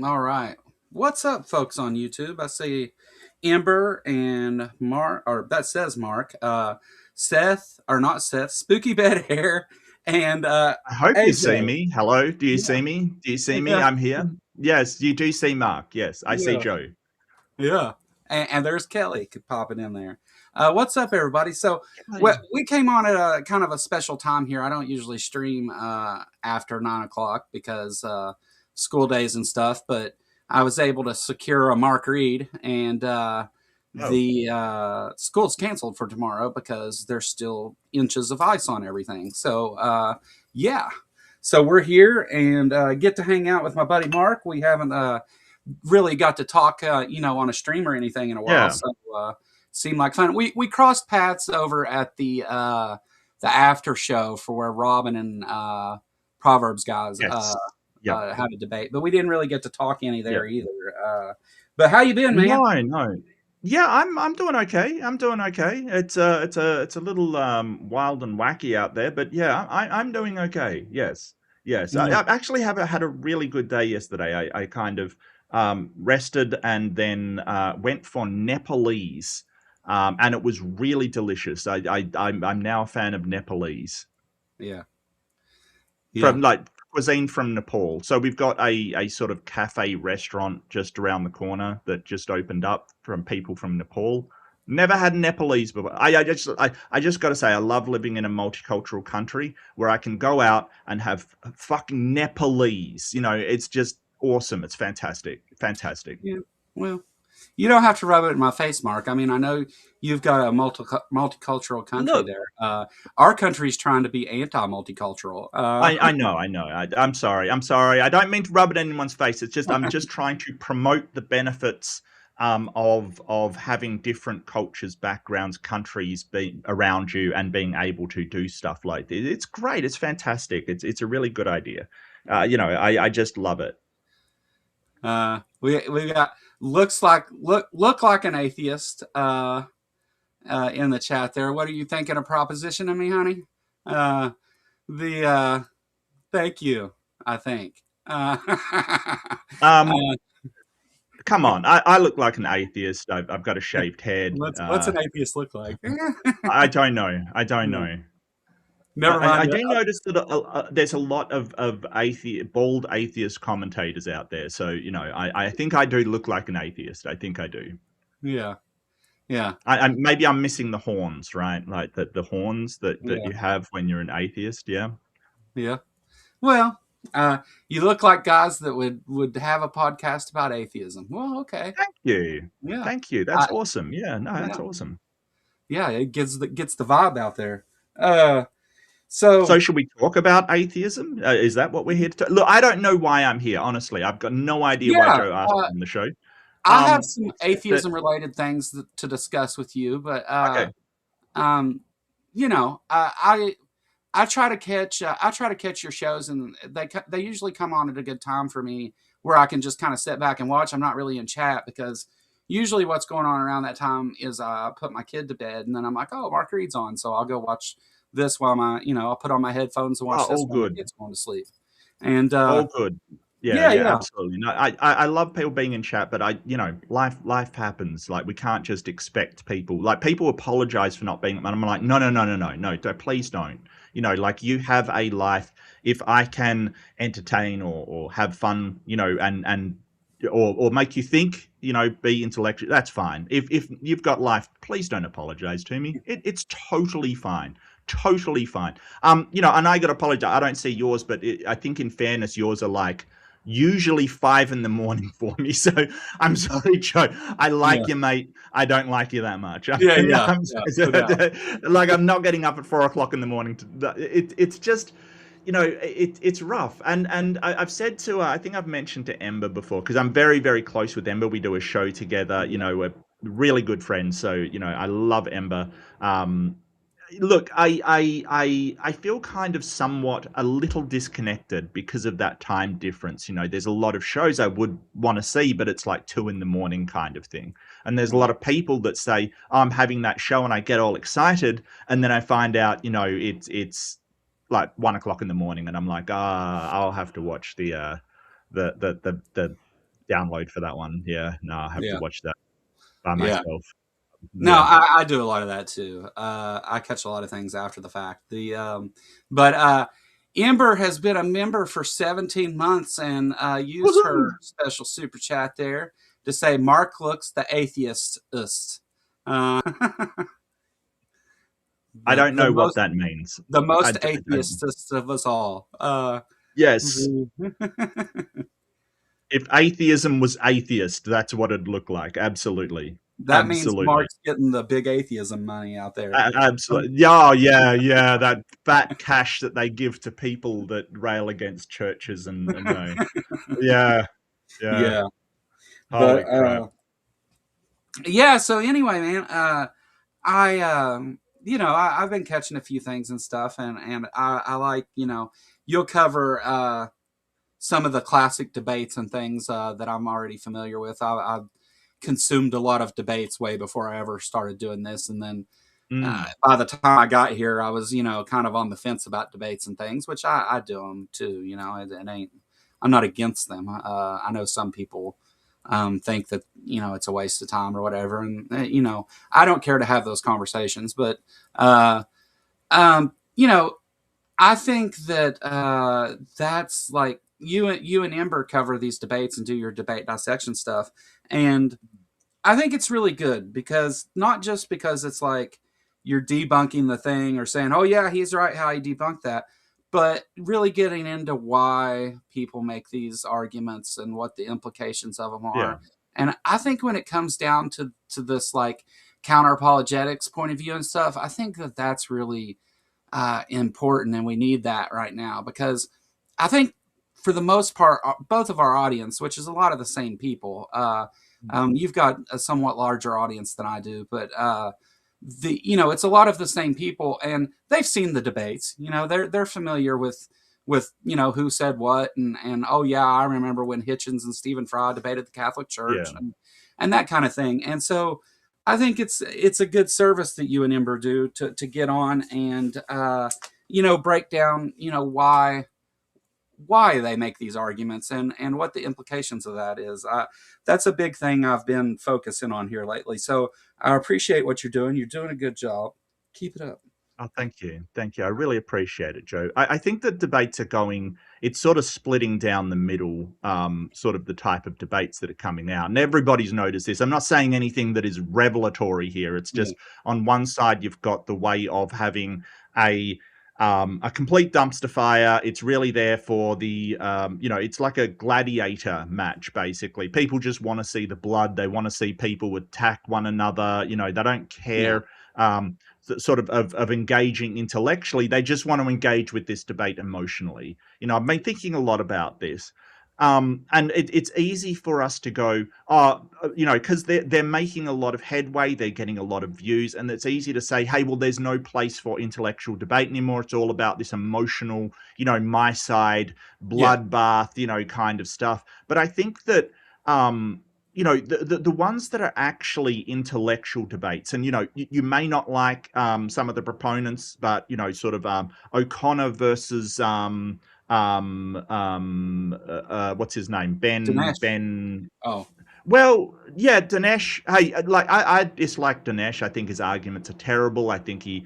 All right. What's up, folks on YouTube? I see Amber and Mark, or that says Mark, Seth, or not Seth, Spooky Bed Hair, and I hope you see AJ. me. Hello, do you Yeah, see me? Do you see me? yeah, I'm here. Yes, you do see Mark. Yes, I see yeah, Joe. yeah. And there's Kelly popping in there. What's up, everybody? So, Hey. we came on at a kind of a special time here. I don't usually stream after 9 o'clock because school days and stuff, but I was able to secure a Mark Reid, and Oh, the school's canceled for tomorrow because there's still inches of ice on everything. So, yeah. So we're here and get to hang out with my buddy Mark. We haven't really got to talk, on a stream or anything in a while. yeah. So seemed like fun. We crossed paths over at the after show for where Robin and Proverbs guys Yes. Yep. had a debate, but we didn't really get to talk any there Yep. either. But how you been, man? No, no. Yeah, I'm doing okay. I'm doing okay. It's a little wild and wacky out there, but yeah, I'm doing okay. Yes. Yes. I actually had a really good day yesterday. I kind of rested and then went for Nepalese. And it was really delicious. I'm now a fan of Nepalese Yeah, yeah, from like cuisine from Nepal. So we've got a sort of cafe restaurant just around the corner that just opened up from people from Nepal. Never had Nepalese before. I just got to say I love living in a multicultural country where I can go out and have fucking Nepalese. It's just awesome. It's fantastic. Fantastic. yeah. Well, you don't have to rub it in my face, Mark. I mean, I know you've got a multicultural country Look, there. Our country's trying to be anti-multicultural. I know. I'm sorry. I'm sorry. I don't mean to rub it in anyone's face. It's just I'm just trying to promote the benefits of having different cultures, backgrounds, countries being around you and being able to do stuff like this. It's great. It's fantastic. It's a really good idea. I just love it. We got look like an atheist in the chat there. What are you thinking of proposition to me, honey? Uh, the thank you. I think. Um, Come on. I look like an atheist. I've got a shaved head. What's an atheist look like? I don't know. I don't Yeah. know. Never mind. I do notice that there's a lot of bald atheist commentators out there. So, I think I do look like an atheist. I think I do. Yeah, yeah, Maybe I'm missing the horns, right? Like the horns that yeah, you have when you're an atheist. Yeah. yeah. Well, you look like guys that would have a podcast about atheism. Well, okay, Thank you. yeah, Thank you. That's I, awesome. Yeah. No, that's yeah, awesome. yeah. It gets the vibe out there. So So should we talk about atheism? Is that what we're here to talk? Look, I don't know why I'm here. Honestly, I've got no idea why yeah, Joe asked me on the show. I have some Except that atheism related things to discuss with you, but okay. um, I try to catch your shows, and they usually come on at a good time for me where I can just kind of sit back and watch. I'm not really in chat because usually what's going on around that time is I put my kid to bed, and then I'm like, oh, Mark Reed's on, so I'll go watch this while I'll put on my headphones and Oh, watch this all while my good. kid's going to sleep. And All good. Yeah, yeah, yeah, yeah, absolutely. No, I love people being in chat, but life happens. Like we can't just expect people. Like people apologize for not being, and I'm like, no, no, no, no, no, no. Please don't. Like you have a life. If I can entertain or have fun, and or make you think, be intellectual, that's fine. If you've got life, please don't apologize to me. It's totally fine. Totally fine. And I got to apologize. I don't see yours, but I think in fairness, yours are like usually 5 in the morning for me. So I'm sorry, Joe. I yeah, like you, mate. I don't like you that much. yeah, yeah, yeah, no doubt. Like I'm not getting up at 4 o'clock in the morning. It's just, it's rough. And I've said to I think I've mentioned to Ember before because I'm very very close with Ember. We do a show together. We're really good friends. So I love Ember. Look, I feel kind of somewhat a little disconnected because of that time difference. There's a lot of shows I would want to see, but it's like 2 in the morning kind of thing. And there's a lot of people that say, oh, I'm having that show and I get all excited. And then I find out, it's like 1 o'clock in the morning and I'm like, I'll have to watch the download for that one. Yeah, no, I have to Yeah, watch that by yeah. myself. No, Yeah. I do a lot of that too. I catch a lot of things after the fact. But Ember has been a member for 17 months and used her Woohoo! special super chat there to say Mark looks the atheistest. Uh, I the don't the know what most that means. the I, most d- I don't. atheistest of us all. Yes, if atheism was atheist, that's what it'd look like. Absolutely, That means absolutely. Mark's getting the big atheism money out there. Absolutely. Yeah, yeah, yeah. That fat cash that they give to people that rail against churches and no. Yeah, yeah. Yeah, but Holy crap. yeah. So anyway, man, I I've been catching a few things and stuff, and I like you'll cover some of the classic debates and things that I'm already familiar with. I've consumed a lot of debates way before I ever started doing this, and then Mm, by the time I got here, I was kind of on the fence about debates and things, which I do them too. It ain't I'm not against them. I know some people think that it's a waste of time or whatever, and I don't care to have those conversations, but uh, you know I think that that's like you and Ember cover these debates and do your debate dissection stuff, and I think it's really good because not just because it's like you're debunking the thing or saying, "Oh yeah, he's right how he debunked that," but really getting into why people make these arguments and what the implications of them yeah. are. And I think when it comes down to this like counter apologetics point of view and stuff, I think that that's really important, and we need that right now because I think for the most part, both of our audience, which is a lot of the same people, you've got a somewhat larger audience than I do, but it's a lot of the same people, and they've seen the debates. They're familiar with who said what, and oh yeah, I remember when Hitchens and Stephen Fry debated the Catholic Church, Yeah. and that kind of thing, and so. I think it's a good service that you and Ember do to get on and break down why they make these arguments and what the implications of that is. That's a big thing I've been focusing on here lately. So I appreciate what you're doing. You're doing a good job. Keep it up. Oh, thank you. Thank you. I really appreciate it, Joe. I think the debates are going, it's sort of splitting down the middle, sort of the type of debates that are coming out. And everybody's noticed this. I'm not saying anything that is revelatory here. It's Yeah, just on one side, you've got the way of having a, a complete dumpster fire. It's really there for the, it's like a gladiator match, basically. People just want to see the blood. They want to see people attack one another. They don't yeah, care. Sort of engaging intellectually. They just want to engage with this debate emotionally. I've been thinking a lot about this. And it's easy for us to go, because they're making a lot of headway, they're getting a lot of views, and it's easy to say, hey, well, there's no place for intellectual debate anymore. It's all about this emotional, my side, yeah, bloodbath, kind of stuff. But I think that the ones that are actually intellectual debates, and you may not like some of the proponents, but sort of O'Connor versus what's his name, Dinesh. Ben. Oh, Well, yeah, Dinesh. Hey, like I dislike Dinesh. I think his arguments are terrible. I think he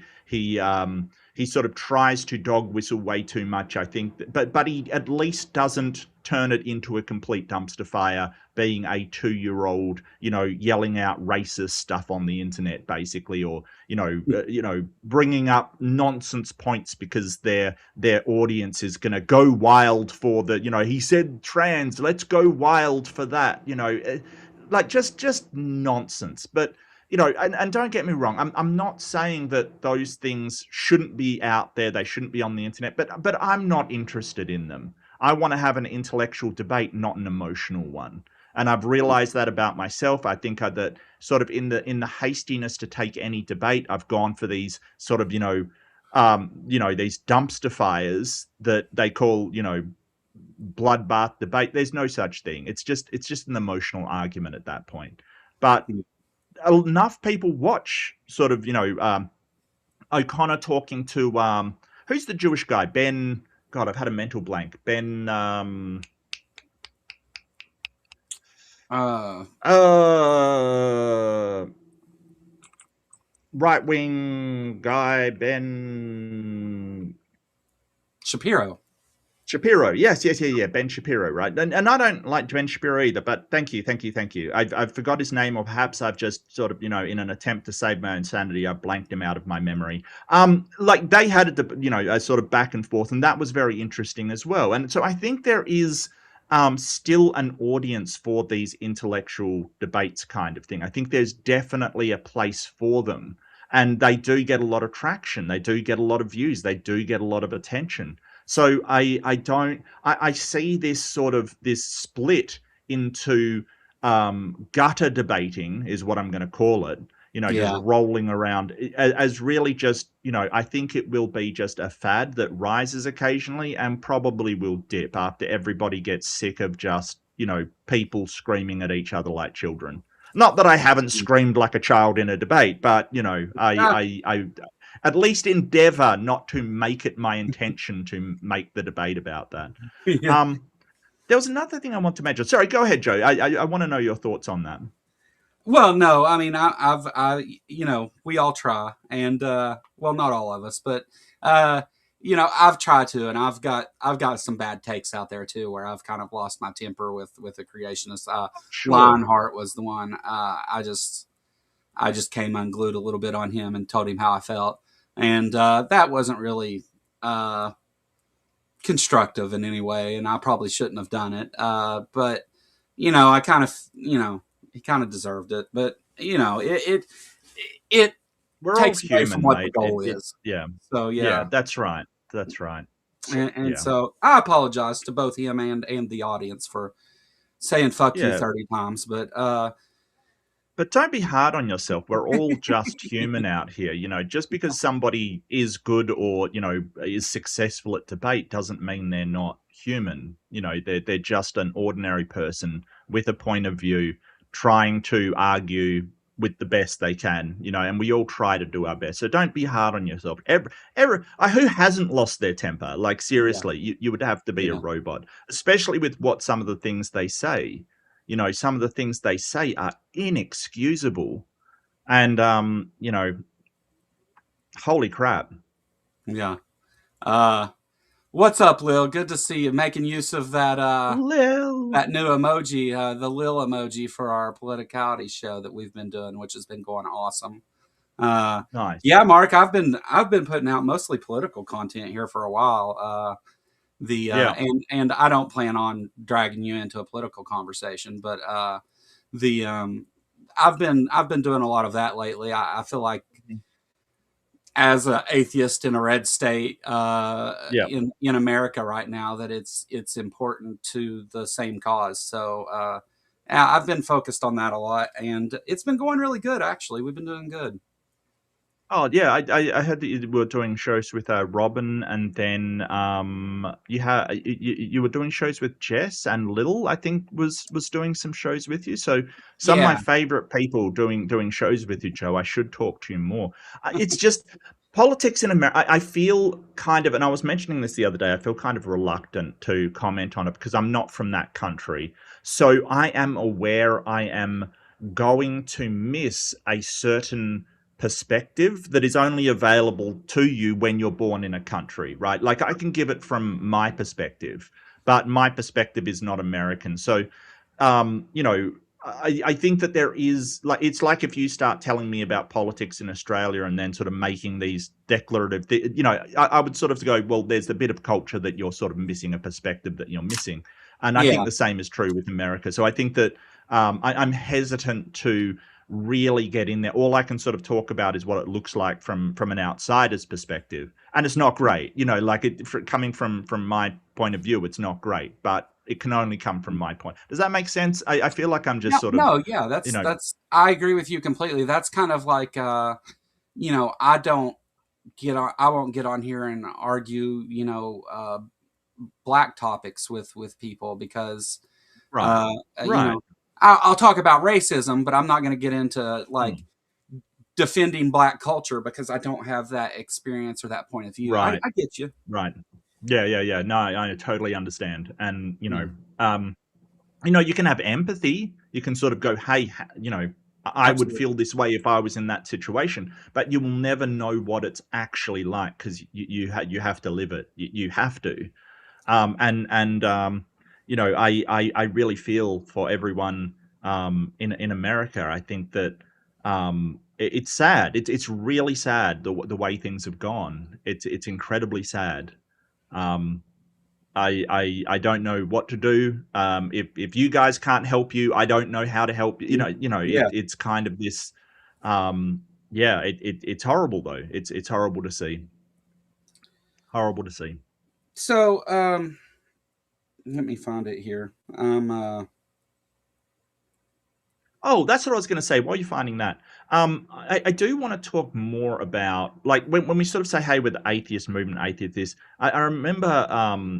sort of tries to dog whistle way too much. I think, but he at least doesn't turn it into a complete dumpster fire, being a 2-year-old, yelling out racist stuff on the internet, basically, or bringing up nonsense points because their audience is going to go wild for the, he said trans, let's go wild for that, like just nonsense. But and don't get me wrong, I'm not saying that those things shouldn't be out there, they shouldn't be on the internet, but I'm not interested in them. I want to have an intellectual debate, not an emotional one. And I've realized that about myself. I think that sort of in the hastiness to take any debate, I've gone for these sort of these dumpster fires that they call bloodbath debate. There's no such thing. It's just an emotional argument at that point. But enough people watch sort of O'Connor talking to who's the Jewish guy, Ben. God, I've had a mental blank. Ben. Uh, Uh, right wing guy Ben Shapiro. Shapiro. Yes, yes, yeah, yeah. Ben Shapiro, right? And I don't like Ben Shapiro either, but thank you, thank you, thank you. I've forgot his name, or perhaps I've just sort of, in an attempt to save my own sanity, I blanked him out of my memory. Like they had a sort of back and forth, and that was very interesting as well. And so I think there is still an audience for these intellectual debates kind of thing. I think there's definitely a place for them. And they do get a lot of traction. They do get a lot of views. They do get a lot of attention. So I see this split into gutter debating is what I'm going to call it. Just Yeah. rolling around as really just, I think it will be just a fad that rises occasionally and probably will dip after everybody gets sick of just, people screaming at each other like children. Not that I haven't screamed like a child in a debate, but Uh, I at least endeavor not to make it my intention to make the debate about that. yeah. Um, there was another thing I want to mention. Sorry, go ahead, Joe. I want to know your thoughts on that. Well, no, I mean, we all try, and well, not all of us, but uh, I've tried to, and I've got some bad takes out there too, where I've kind of lost my temper with the creationist. Sure. Lionheart was the one. I just came unglued a little bit on him and told him how I felt, and that wasn't really constructive in any way, and I probably shouldn't have done it. But I kind of, he kind of deserved it. But it We're all takes away from human, what the mate. goal is. Yeah, So yeah. yeah, That's right. That's right. So and yeah, so I apologize to both him and the audience for saying "fuck you" yeah. 30 times. But But don't be hard on yourself. We're all just human out here. Just because somebody is good or, is successful at debate doesn't mean they're not human. They're just an ordinary person with a point of view trying to argue with the best they can, and we all try to do our best. So don't be hard on yourself. Who hasn't lost their temper? Like, yeah, seriously, you would have to be a yeah, robot, especially with what some of the things they say. Some of the things they say are inexcusable. And, holy crap. yeah. Uh, what's up, Lil? Good to see you. Making use of Lil. that new emoji, the Lil emoji for our politicality show that we've been doing, which has been going awesome. Uh, Nice. yeah, Mark, I've been putting out mostly political content here for a while. Yeah. And I don't plan on dragging you into a political conversation, but the I've been doing a lot of that lately. I feel like as an atheist in a red state Yeah. in America right now that it's important to the same cause. So yeah, I've been focused on that a lot, and it's been going really good. Actually, we've been doing good. Oh yeah, I heard that you were doing shows with Robin, and then you were doing shows with Jess and Little. I think was doing some shows with you. So some of my Yeah, favorite people doing shows with you, Joe. I should talk to you more. It's just politics in America. I feel kind of, and I was mentioning this the other day. I feel kind of reluctant to comment on it because I'm not from that country. So I am aware I am going to miss a certain perspective that is only available to you when you're born in a country, right? Like I can give it from my perspective, but my perspective is not American. So, um, you know, I think that there is like it's like if you start telling me about politics in Australia and then sort of making these declarative, I would sort of go, well, there's a bit of culture that you're sort of missing, a perspective that you're missing, and I think yeah, the same is true with America. So I think that I'm hesitant to really get in there. All I can sort of talk about is what it looks like from an outsider's perspective, and it's not great. Like coming from my point of view, it's not great, but it can only come from my point. Does that make sense? I feel like I'm just yeah. sort of, No, yeah. you That's know, that's. I agree with you completely. That's kind of like I don't get on. I won't get on here and argue. Black topics with people because right, uh, you right. know I'll talk about racism, but I'm not going to get into like Mm, defending black culture because I don't have that experience or that point of view. I, right, I get you. right. Yeah, yeah, yeah. No, I totally understand. And, Yeah. you can have empathy. You can sort of go, hey, I would Absolutely. feel this way if I was in that situation, but you will never know what it's actually like because you have to live it. You have to. And I really feel for everyone in America. I think that it's sad. It's really sad the way things have gone. It's incredibly sad. Um, I don't know what to do. If you guys can't help you, I don't know how to help you. Yeah. It's kind of this. Yeah, it's horrible though. It's horrible to see. Horrible to see. So, let me find it here. Oh, that's what I was going to say. While you're finding that, I do want to talk more about like when we sort of say, "Hey, with the atheist movement, atheist this." I remember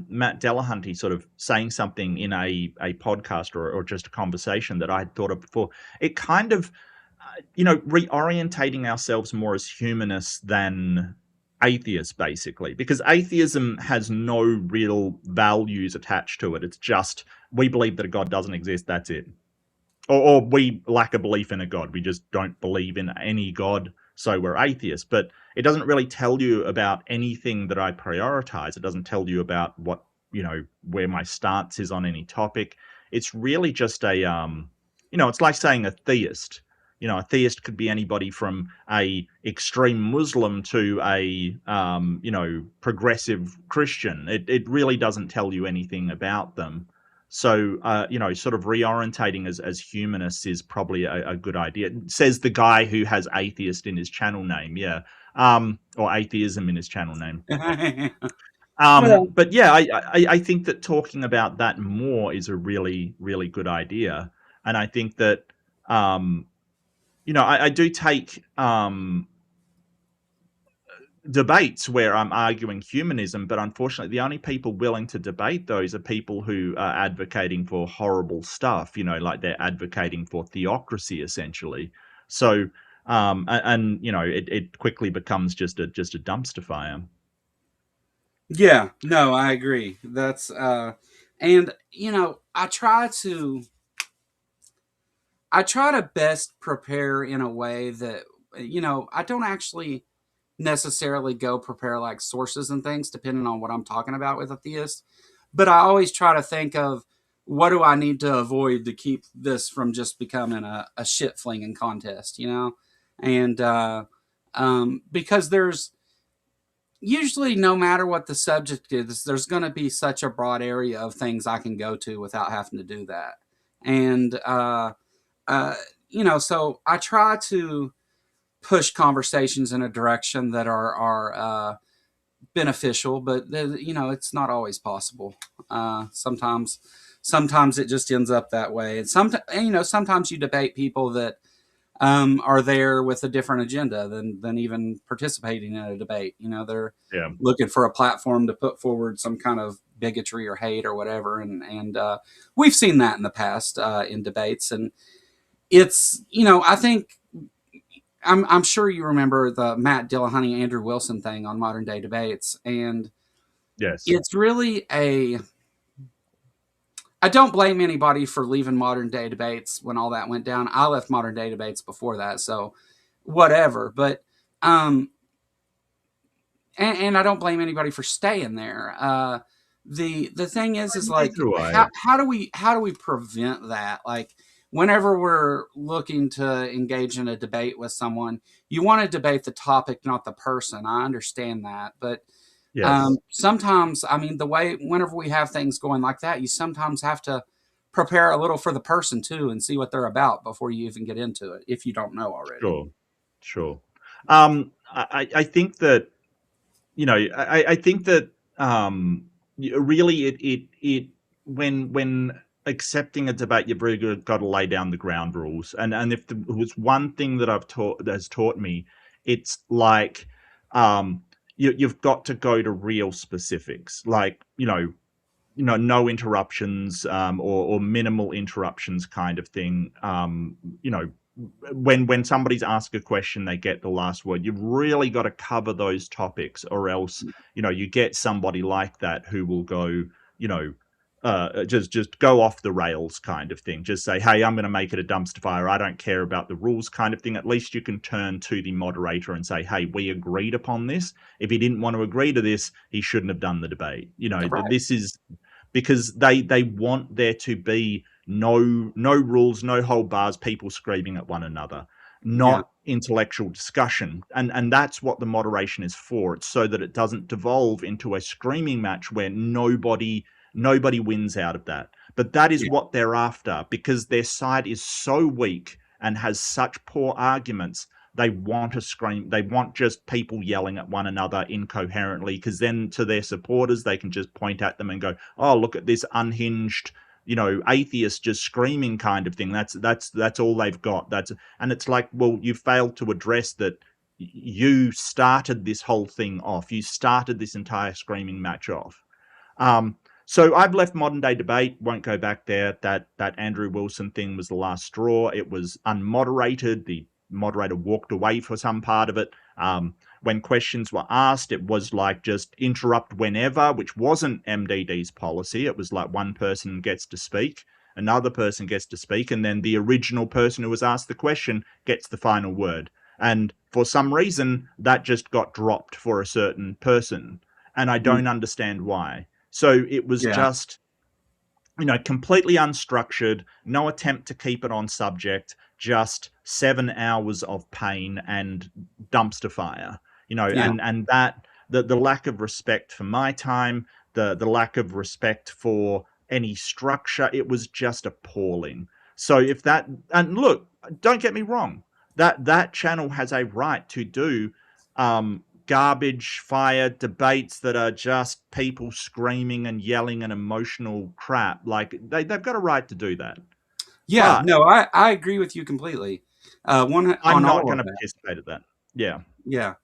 Matt Delahunty sort of saying something in a podcast or just a conversation that I had thought of before. It kind of reorientating ourselves more as humanists than atheists, basically, because atheism has no real values attached to it. It's just we believe that a God doesn't exist. That's it, or we lack a belief in a god. We just don't believe in any god, so we're atheists. But it doesn't really tell you about anything that I prioritize. It doesn't tell you about what where my stance is on any topic. It's really just it's like saying a theist. A theist could be anybody from a extreme Muslim to a progressive Christian. It really doesn't tell you anything about them. So, sort of reorientating as humanists is probably a good idea. Says the guy who has atheist in his channel name, yeah, or atheism in his channel name. Well, But yeah, I think that talking about that more is a really, really good idea, and I think that I do take debates where I'm arguing humanism, but unfortunately, the only people willing to debate those are people who are advocating for horrible stuff. Like they're advocating for theocracy, essentially. So, it quickly becomes just a dumpster fire. yeah, no, I agree. That's and I try to best prepare in a way that I don't actually necessarily go prepare like sources and things depending on what I'm talking about with a theist, but I always try to think of what do I need to avoid to keep this from just becoming a shit flinging contest, and because there's usually no matter what the subject is, there's going to be such a broad area of things I can go to without having to do that, and uh, so I try to push conversations in a direction that are beneficial, but it's not always possible. Sometimes it just ends up that way, and sometimes you debate people that are there with a different agenda than even participating in a debate. They're Yeah, looking for a platform to put forward some kind of bigotry or hate or whatever, and we've seen that in the past in debates, and it's I think I'm sure you remember the Matt Dillahunty Andrew Wilson thing on modern day debates, and yes, it's really a. I don't blame anybody for leaving modern day debates when all that went down. I left modern day debates before that, so whatever. But um, and I don't blame anybody for staying there. The thing is neither like do I. how do we prevent that? Like whenever we're looking to engage in a debate with someone, you want to debate the topic, not the person. I understand that, but Yes. sometimes, I mean, the way whenever we have things going like that, you sometimes have to prepare a little for the person too and see what they're about before you even get into it if you don't know already. Sure, sure. I think that I think that really it when accepting a debate, you've really got to lay down the ground rules. And if there was one thing that has taught me, it's like you've got to go to real specifics, like no interruptions, or minimal interruptions kind of thing. When somebody's asked a question, they get the last word. You've really got to cover those topics, or else you get somebody like that who will go, you know just go off the rails kind of thing. Just say, hey, I'm going to make it a dumpster fire. I don't care about the rules kind of thing. At least you can turn to the moderator and say, hey, we agreed upon this. If he didn't want to agree to this, he shouldn't have done the debate. Right. This is because they want there to be no rules, no hold bars, people screaming at one another, Yeah. not intellectual discussion. And that's what the moderation is for. It's so that it doesn't devolve into a screaming match where nobody wins out of that. But that is Yeah. what they're after because their side is so weak and has such poor arguments. They want to scream. They want just people yelling at one another incoherently because then to their supporters, they can just point at them and go, oh, look at this unhinged, atheist just screaming kind of thing. That's all they've got. And it's like, well, you failed to address that you started this whole thing off. You started this entire screaming match off. Um, so I've left modern day debate, won't go back there. That Andrew Wilson thing was the last straw. It was unmoderated. The moderator walked away for some part of it. When questions were asked, it was like just interrupt whenever, which wasn't MDD's policy. It was like one person gets to speak, another person gets to speak, and then the original person who was asked the question gets the final word. And for some reason, that just got dropped for a certain person. And I Mm. don't understand why. So it was Yeah. just, completely unstructured, no attempt to keep it on subject, just 7 hours of pain and dumpster fire, Yeah. and that the lack of respect for my time, the lack of respect for any structure, it was just appalling. So if that, and look, don't get me wrong, that channel has a right to do garbage fire debates that are just people screaming and yelling and emotional crap. Like they've got a right to do that. Yeah. But No, I agree with you completely. One I'm on not all going of to that. participate in that. Yeah. Yeah.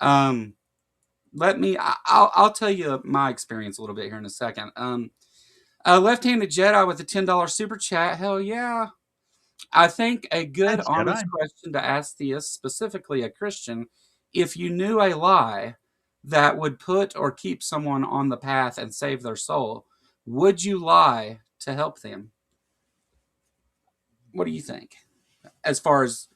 Um, I'll tell you my experience a little bit here in a second. Left-handed Jedi with a $10 super chat. Hell yeah. I think a good, Thanks, honest Jedi. question to ask theists, specifically a Christian, if you knew a lie that would put or keep someone on the path and save their soul, would you lie to help them? What do you think? As far as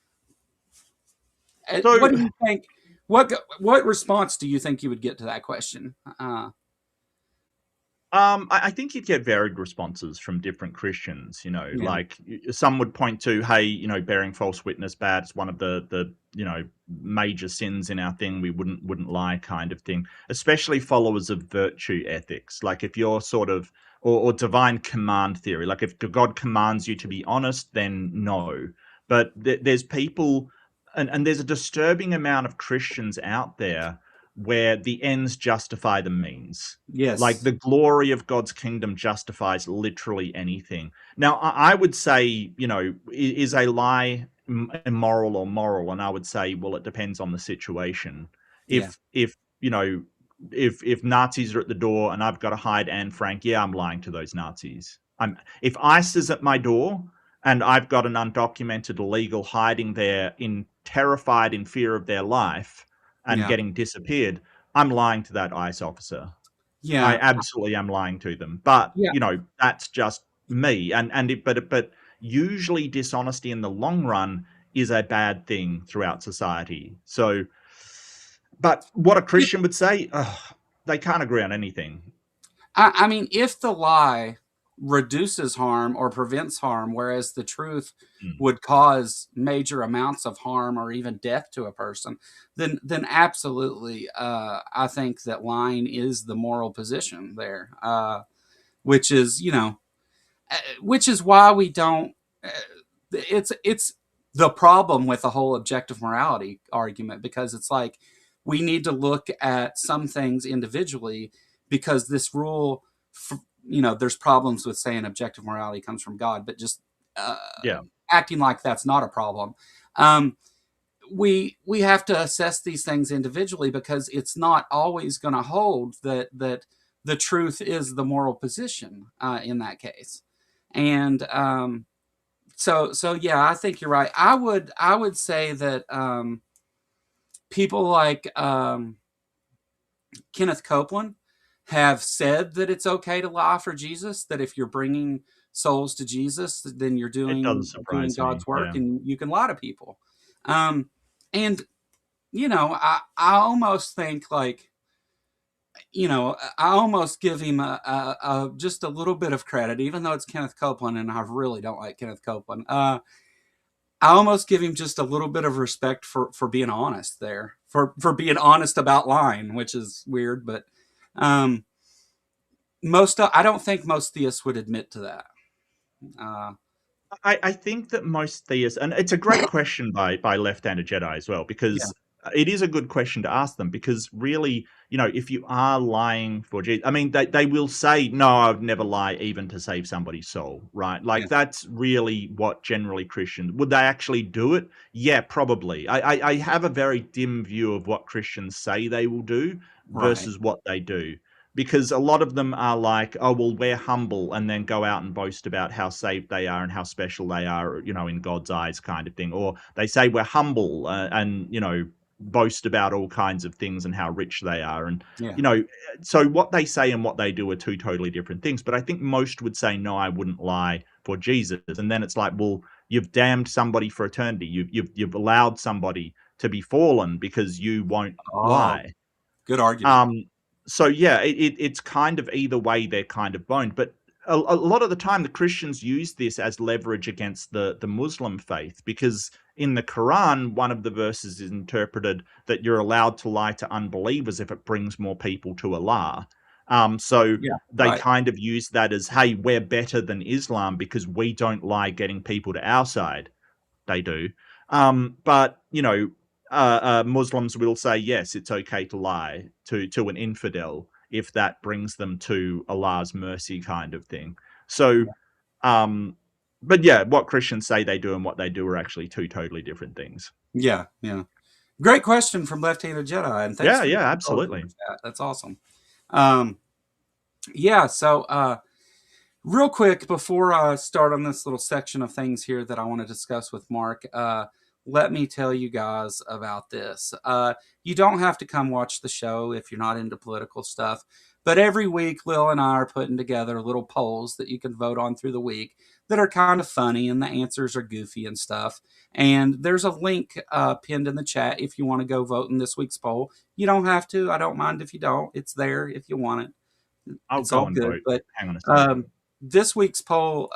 So what do you think? What response do you think you would get to that question? I think you'd get varied responses from different Christians. Yeah, Like some would point to, hey, bearing false witness bad. It's one of the major sins in our thing. We wouldn't lie, kind of thing. Especially followers of virtue ethics. Like if you're sort of or divine command theory. Like if God commands you to be honest, then no. But there's people, and there's a disturbing amount of Christians out there where the ends justify the means. Like yes, the glory of God's kingdom justifies literally anything. Now, I would say, is a lie immoral or moral? And I would say, well, it depends on the situation. yeah, If if Nazis are at the door and I've got to hide Anne Frank, yeah, I'm lying to those Nazis. If ICE is at my door and I've got an undocumented illegal hiding there in terrified in fear of their life and yeah, getting disappeared, I'm lying to that ICE officer. I yeah, absolutely am lying to them. But yeah. that's just me. But usually dishonesty in the long run is a bad thing throughout society. So, but what a Christian would say, they can't agree on anything. I mean, if the lie reduces harm or prevents harm, whereas the truth Mm. would cause major amounts of harm or even death to a person, then absolutely, I think that lying is the moral position there, which is which is why we don't. It's the problem with the whole objective morality argument because it's like we need to look at some things individually because this rule, there's problems with saying objective morality comes from God, but just uh, Yeah, acting like that's not a problem. Um, we have to assess these things individually because it's not always going to hold that the truth is the moral position in that case, and so yeah, I think you're right. I would say that people like Kenneth Copeland have said that it's okay to lie for Jesus, that if you're bringing souls to Jesus, then you're It doesn't doing surprise me. God's work Yeah. and you can lie to people. Um, and I almost think like, I almost give him just a little bit of credit, even though it's Kenneth Copeland, and I really don't like Kenneth Copeland. I almost give him just a little bit of respect for being honest there, for being honest about lying, which is weird, but um, I don't think most theists would admit to that. Uh, I think that most theists, and it's a great question by left-handed Jedi as well, yeah, because it is a good question to ask them. Because really, if you are lying for Jesus, I mean, they will say, "No, I'd never lie, even to save somebody's soul." Right? yeah, Like that's really what generally Christians would they actually do it? Yeah, probably. I have a very dim view of what Christians say they will do right, versus what they do, because a lot of them are like, oh, well, we're humble, and then go out and boast about how saved they are and how special they are, in God's eyes, kind of thing. Or they say we're humble, and boast about all kinds of things and how rich they are. And, yeah, you know, so what they say and what they do are two totally different things. But I think most would say, no, I wouldn't lie for Jesus. And then it's like, well, you've damned somebody for eternity. You've allowed somebody to be fallen because you won't oh, lie. good argument. Um, so yeah, it's kind of either way they're kind of boned. But a lot of the time, the Christians use this as leverage against the Muslim faith, because in the Quran, one of the verses is interpreted that you're allowed to lie to unbelievers if it brings more people to Allah. So Yeah, they right, kind of use that as, hey, we're better than Islam because we don't lie getting people to our side. They do. But Muslims will say yes, it's okay to lie to an infidel if that brings them to Allah's mercy, kind of thing. So, um, but yeah, what Christians say they do and what they do are actually two totally different things. yeah, yeah. Great question from Left-Handed Jedi, and thanks Yeah, for your yeah, proposal in absolutely. the chat. That's awesome. Um, yeah, so real quick before I start on this little section of things here that I want to discuss with Mark, let me tell you guys about this. You don't have to come watch the show if you're not into political stuff, but every week Lil and I are putting together little polls that you can vote on through the week that are kind of funny and the answers are goofy and stuff. And there's a link pinned in the chat if you want to go vote in this week's poll. You don't have to. I don't mind if you don't. It's there if you want it. I'll It's all go and good. vote. But Hang on a sec. um, this week's poll,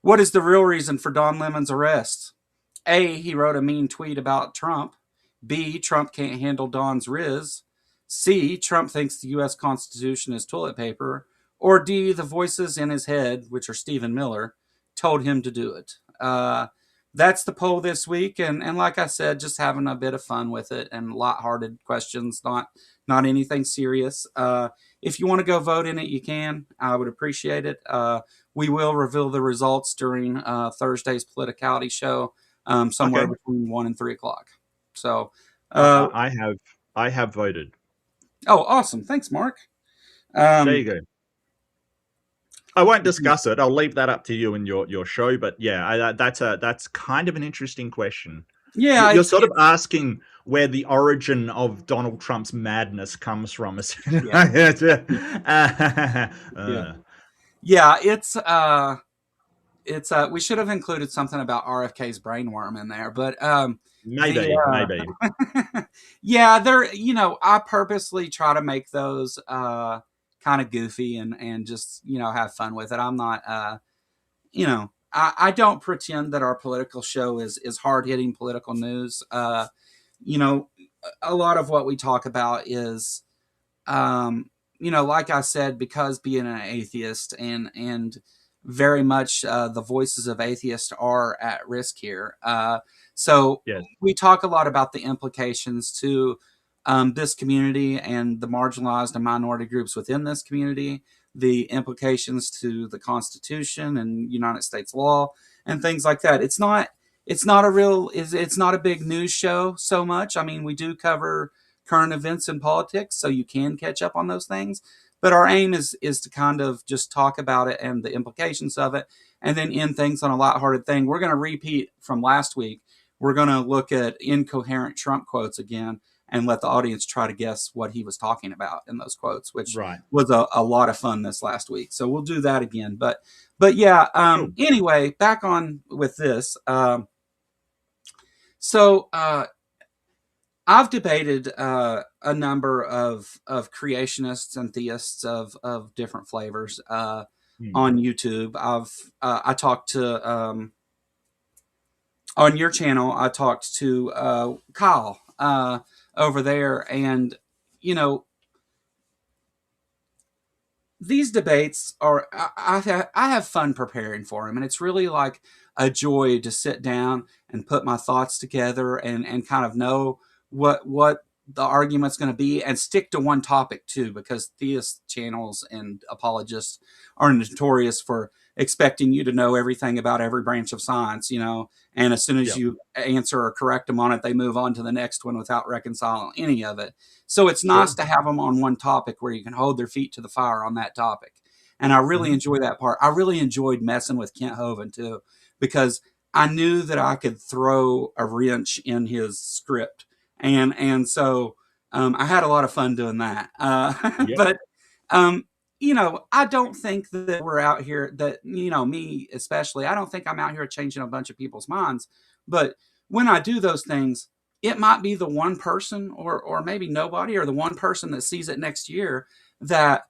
what is the real reason for Don Lemon's arrest? A, he wrote a mean tweet about Trump. B, Trump can't handle Don's riz. C, Trump thinks the U.S. Constitution is toilet paper. Or D, the voices in his head, which are Stephen Miller, told him to do it. That's the poll this week, and like I said, just having a bit of fun with it and lighthearted questions, not anything serious. If you want to go vote in it, you can. I would appreciate it. We will reveal the results during Thursday's politicality show, somewhere Okay, between 1 and 3 o'clock. So, I, uh, I I have I have voted. oh, awesome! Thanks, Mark. There you Um, go. I won't discuss it. I'll leave that up to you and your show. But yeah, that's kind of an interesting question. yeah, You're sort of asking where the origin of Donald Trump's madness comes from. yeah, yeah, Uh, yeah. It's we should have included something about RFK's brainworm in there, but maybe. yeah, they're I purposely try to make those kind of goofy and just have fun with it. I'm not I don't pretend that our political show is hard hitting political news. You know, a lot of what we talk about is like I said, because being an atheist and very much the voices of atheists are at risk here. So Yes, we talk a lot about the implications to this community and the marginalized and minority groups within this community, the implications to the Constitution and United States law, and things like that. It's not a big news show so much. I mean, we do cover current events in politics, so you can catch up on those things. But our aim is to kind of just talk about it and the implications of it, and then end things on a lighthearted thing. We're going to repeat from last week. We're going to look at incoherent Trump quotes again. and let the audience try to guess what he was talking about in those quotes, which Right. was a lot of fun this last week. So we'll do that again. But yeah. Cool. Anyway, back on with this. So I've debated a number of creationists and theists of different flavors Hmm. on YouTube. I talked to on your channel. I talked to Kyle over there, and you know these debates are I have fun preparing for them, and it's really like a joy to sit down and put my thoughts together and kind of know what the argument's going to be and stick to one topic too, because theist channels and apologists are notorious for expecting you to know everything about every branch of science, and as soon as Yep. you answer or correct them on it, they move on to the next one without reconciling any of it. So it's nice Sure. to have them on one topic where you can hold their feet to the fire on that topic. And I really Hmm. enjoy that part. I really enjoyed messing with Kent Hovind too, because I knew that I could throw a wrench in his script. And so I had a lot of fun doing that. Yep. But I don't think that we're out here that, me especially, I don't think I'm out here changing a bunch of people's minds. But when I do those things, it might be the one person or maybe nobody, or the one person that sees it next year that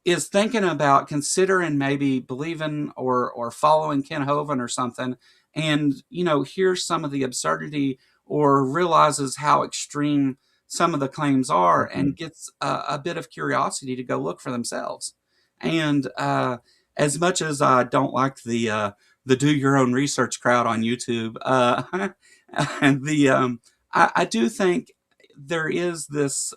is thinking about considering maybe believing or following Ken Hovind or something, and hears some of the absurdity or realizes how extreme some of the claims are, Hmm. and gets a bit of curiosity to go look for themselves. And as much as I don't like the do your own research crowd on YouTube, and I do think there is this.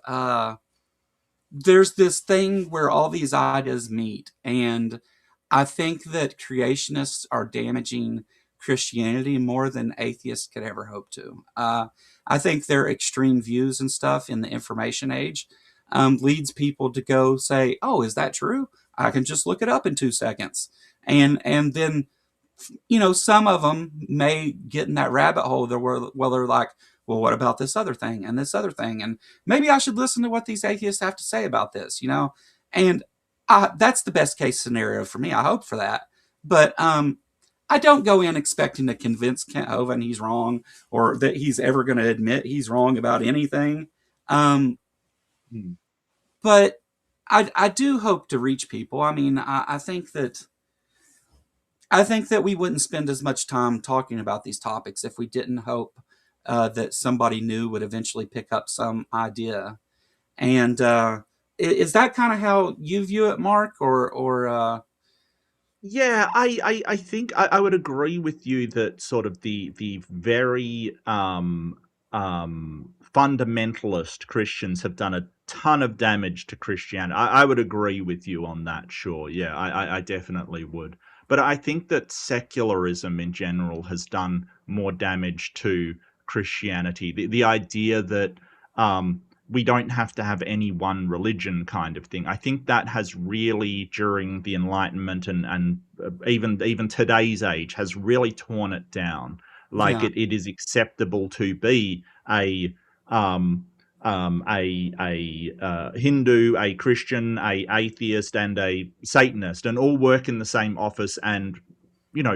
There's this thing where all these ideas meet. And I think that creationists are damaging Christianity more than atheists could ever hope to. I think their extreme views and stuff in the information age leads people to go say, "Oh, is that true? I can just look it up in 2 seconds." And then some of them may get in that rabbit hole there where they're like, well, what about this other thing and this other thing? And maybe I should listen to what these atheists have to say about this. And that's the best case scenario for me. I hope for that. But I don't go in expecting to convince Kent Hovind he's wrong, or that he's ever going to admit he's wrong about anything. Um, Hmm. but I do hope to reach people. I mean, I think that we wouldn't spend as much time talking about these topics if we didn't hope that somebody new would eventually pick up some idea. And is that kind of how you view it, Mark? Or Yeah, I think I would agree with you that sort of the very fundamentalist Christians have done a ton of damage to Christianity. I would agree with you on that, sure. Yeah, I definitely would. But I think that secularism in general has done more damage to Christianity. The idea that um, we don't have to have any one religion kind of thing. I think that has really, during the Enlightenment and even today's age, has really torn it down. Like yeah, it is acceptable to be um, a Hindu, a Christian, a atheist, and a Satanist, and all work in the same office and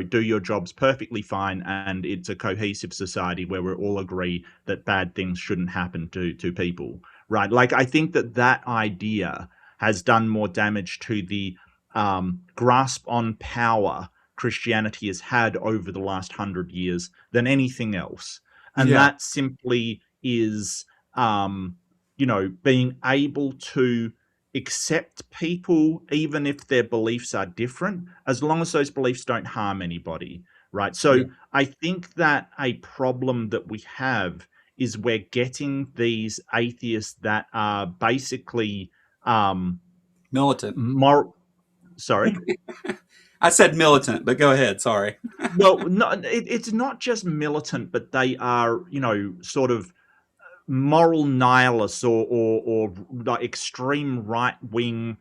do your jobs perfectly fine, and it's a cohesive society where we all agree that bad things shouldn't happen to people, right? Like I think that idea has done more damage to the grasp on power Christianity has had over the last 100 years than anything else, and yeah, that simply is being able to accept people even if their beliefs are different, as long as those beliefs don't harm anybody, right? So yeah, I think that a problem that we have is we're getting these atheists that are basically um militant. moral. Sorry. I said militant, but go ahead. Sorry. Well, no, it's not just militant, but they are sort of moral nihilists or like extreme right wing.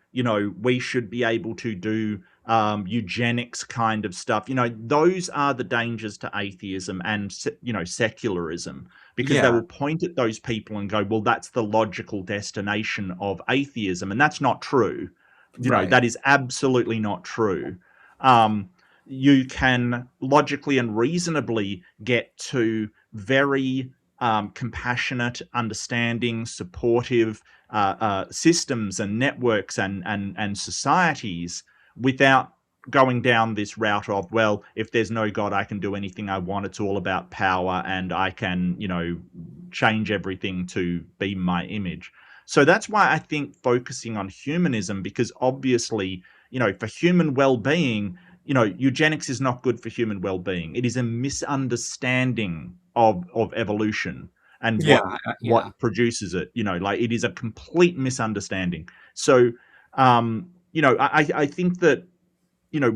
We should be able to do eugenics kind of stuff. Those are the dangers to atheism and secularism, because they Yeah. will point at those people and go, well, that's the logical destination of atheism, and that's not true. Right. That is absolutely not true. um, you can logically and reasonably get to very compassionate, understanding, supportive systems and networks and societies without going down this route of, well, if there's no God, I can do anything I want. It's all about power, and I can, change everything to be my image. So that's why I think focusing on humanism, because obviously, for human well-being, eugenics is not good for human well-being. It is a misunderstanding of evolution and Yeah. what Yeah. produces it. Like, it is a complete misunderstanding. So, I think that,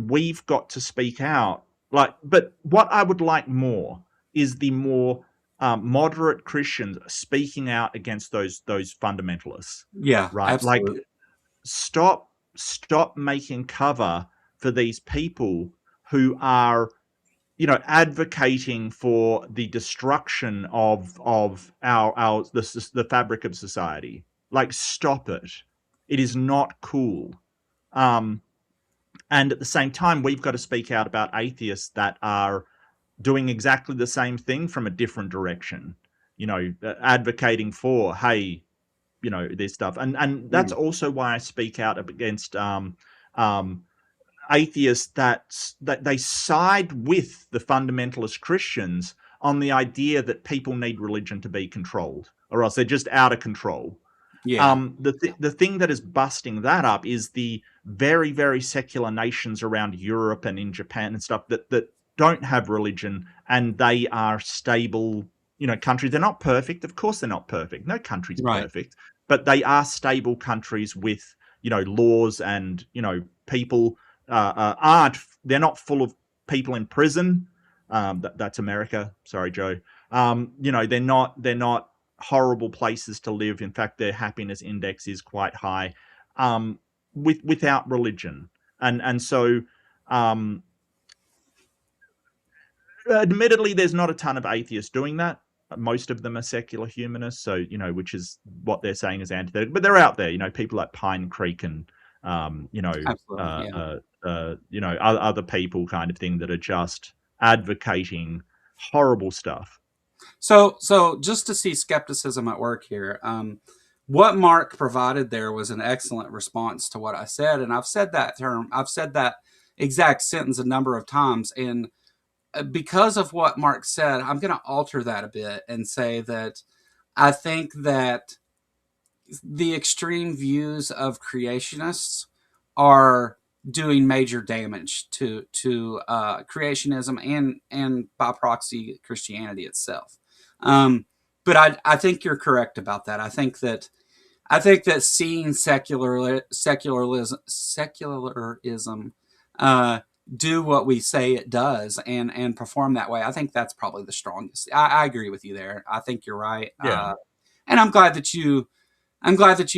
we've got to speak out. But what I would like more is the more moderate Christians speaking out against those fundamentalists, Yeah. right? Like, Absolutely. stop making cover for these people who are, advocating for the destruction of the fabric of society. Like, stop it. It is not cool. Um, and at the same time, we've got to speak out about atheists that are doing exactly the same thing from a different direction. Advocating for, hey, this stuff, and that's Mm. also why I speak out against um, atheists that they side with the fundamentalist Christians on the idea that people need religion to be controlled, or else they're just out of control. Yeah. The thing that is busting that up is the very, very secular nations around Europe and in Japan and stuff that don't have religion, and they are stable, countries. They're not perfect. Of course, they're not perfect. No country's Right. perfect, but they are stable countries with, laws, and, people aren't. They're not full of people in prison. That's America. Sorry, Joe. They're not. They're not horrible places to live. In fact, their happiness index is quite high, without religion, and so, um, admittedly, there's not a ton of atheists doing that. Most of them are secular humanists, so, which is what they're saying is antithetical. But they're out there, people like Pine Creek and, Absolutely. Yeah. other people, kind of thing, that are just advocating horrible stuff. So just to see skepticism at work here, what Mark provided there was an excellent response to what I said, and I've said that exact sentence a number of times, and because of what Mark said, I'm going to alter that a bit and say that I think that the extreme views of creationists are doing major damage to creationism and by proxy Christianity itself. Um, but I think you're correct about that. I think that seeing secularism uh, do what we say it does and perform that way, I think that's probably the strongest. I agree with you there. I think you're right, Yeah. and I'm glad that you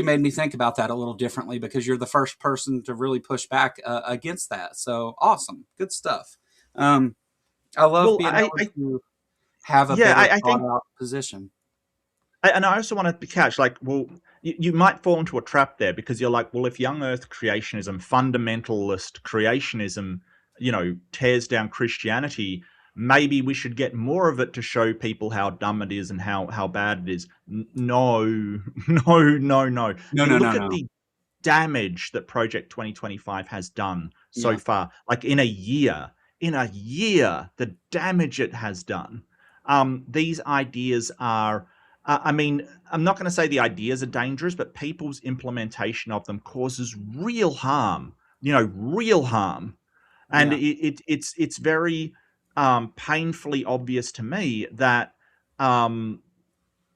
made me think about that a little differently because you're the first person to really push back against that. So awesome, good stuff. Um, I love Well, being able to have a yeah, better I thought think, out position. and I also wanted to catch, like, well, you might fall into a trap there, because you're like, well, if young Earth creationism, fundamentalist creationism, tears down Christianity, maybe we should get more of it to show people how dumb it is and how bad it is. No, no, no, no. No, no, no, Look at no. the damage that Project 2025 has done so Yeah, far. Like, in a year, the damage it has done. These ideas are, I mean, I'm not going to say the ideas are dangerous, but people's implementation of them causes real harm, real harm. And yeah, it's very painfully obvious to me that, um,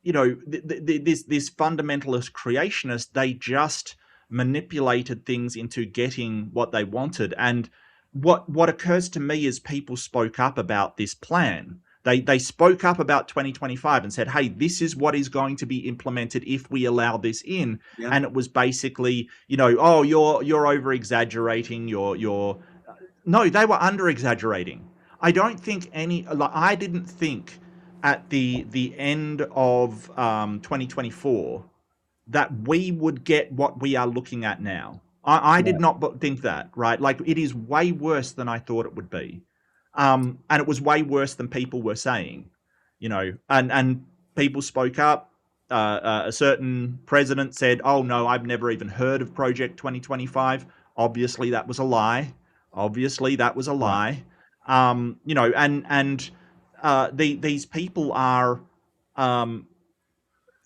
this fundamentalist creationist, they just manipulated things into getting what they wanted. And what occurs to me is people spoke up about this plan. They spoke up about 2025 and said, "Hey, this is what is going to be implemented if we allow this in." Yeah. And it was basically, oh, you're over exaggerating. You're No, they were under exaggerating. I didn't think at the end of 2024 that we would get what we are looking at now. I did Right. not think that, right? Like, it is way worse than I thought it would be. And it was way worse than people were saying, and people spoke up. A certain president said, "Oh no, I've never even heard of Project 2025." Obviously, that was a lie. Obviously, that was a Right. lie. And these people are um,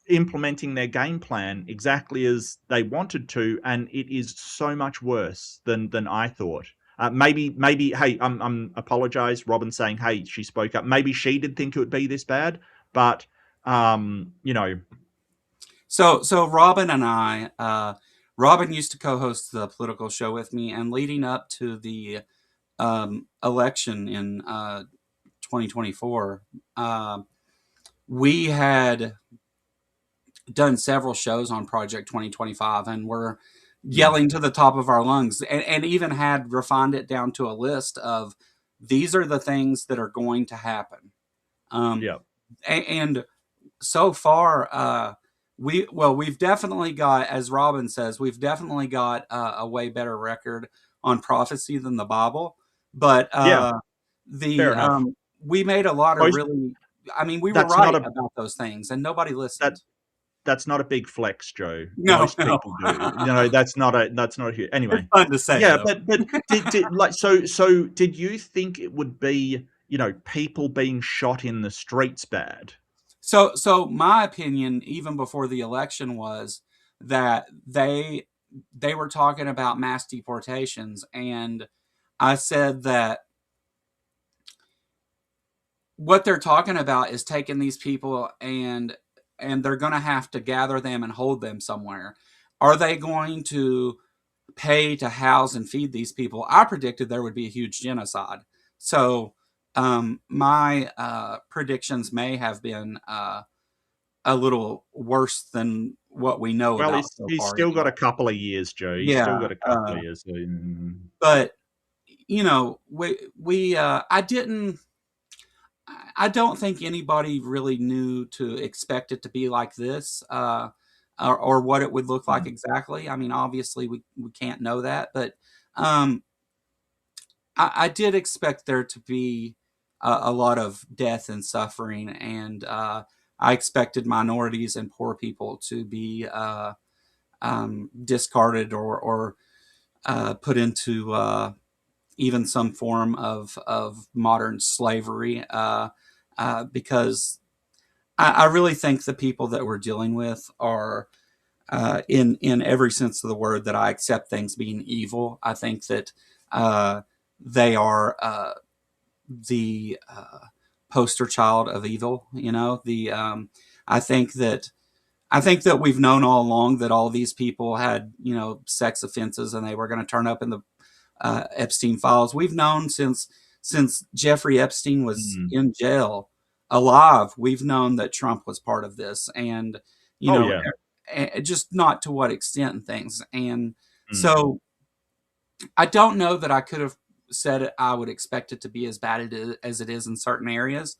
implementing their game plan exactly as they wanted to, and it is so much worse than I thought. Maybe. Hey, I'm apologize. Robin saying, "Hey, she spoke up." Maybe she did think it would be this bad, but you know, So Robin and I, Robin used to co-host the political show with me, and leading up to the election in 2024, we had done several shows on Project 2025, and we're yeah, yelling to the top of our lungs, and even had refined it down to a list of these are the things that are going to happen. Um, yeah, and so far, we've definitely got, as Robin says, we've definitely got a way better record on prophecy than the Bible. But yeah. Fair the enough. we made a lot of Most really, I mean, we were that's not right a about those things, and nobody that listened. that's not a big flex, Joe. No, Most no, people do. That's not a huge. it's Anyway, fun to say yeah, though. but did like so did you think it would be, people being shot in the streets bad? So my opinion, even before the election, was that they were talking about mass deportations, and I said that what they're talking about is taking these people and they're going to have to gather them and hold them somewhere. Are they going to pay to house and feed these people? I predicted there would be a huge genocide. So my predictions may have been a little worse than what we know Well, about he's so he's far still got anyway. a couple of years, Joe. He's still Yeah. got a couple of years. But we I don't think anybody really knew to expect it to be like this, or what it would look like Mm, exactly. I mean, obviously we can't know that, but um, I did expect there to be a lot of death and suffering, and I expected minorities and poor people to be discarded or put into even some form of modern slavery, because I really think the people that we're dealing with are, in every sense of the word, that I accept things being evil. I think that they are the poster child of evil. The I think that I think that we've known all along that all these people had, sex offenses, and they were going to turn up in the Epstein files. We've known since Jeffrey Epstein was mm. in jail alive. We've known that Trump was part of this, and you Oh know, yeah. just not to what extent and things. And Mm, so I don't know that I could have said I would expect it to be as bad as it is in certain areas,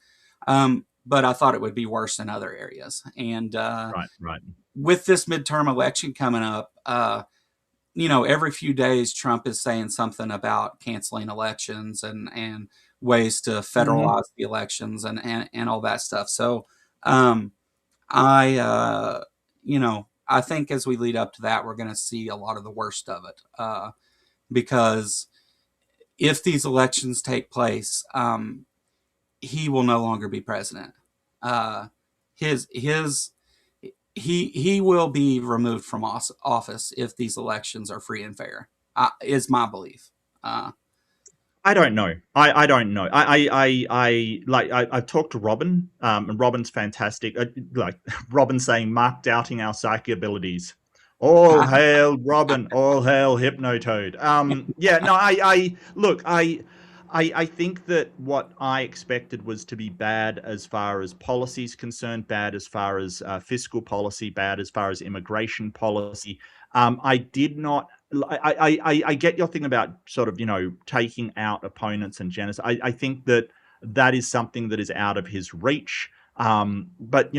but I thought it would be worse in other areas. And right, right. with this midterm election coming up, every few days Trump is saying something about canceling elections and ways to Hmm. federalize the elections and all that stuff. So um, I I think as we lead up to that, we're going to see a lot of the worst of it, because if these elections take place, he will no longer be president. Uh, his he will be removed from office if these elections are free and fair. Is my belief. Uh, I don't know. I don't know. I've talked to Robin, and Robin's fantastic. Like Robin saying, Mark doubting our psychic abilities. All hail Robin! All hail Hypnotoad. Yeah, no, I look, I think that what I expected was to be bad as far as policy is concerned, bad as far as fiscal policy, bad as far as immigration policy. I did not. I get your thing about sort of taking out opponents and genocide. I think that that is something that is out of his reach. But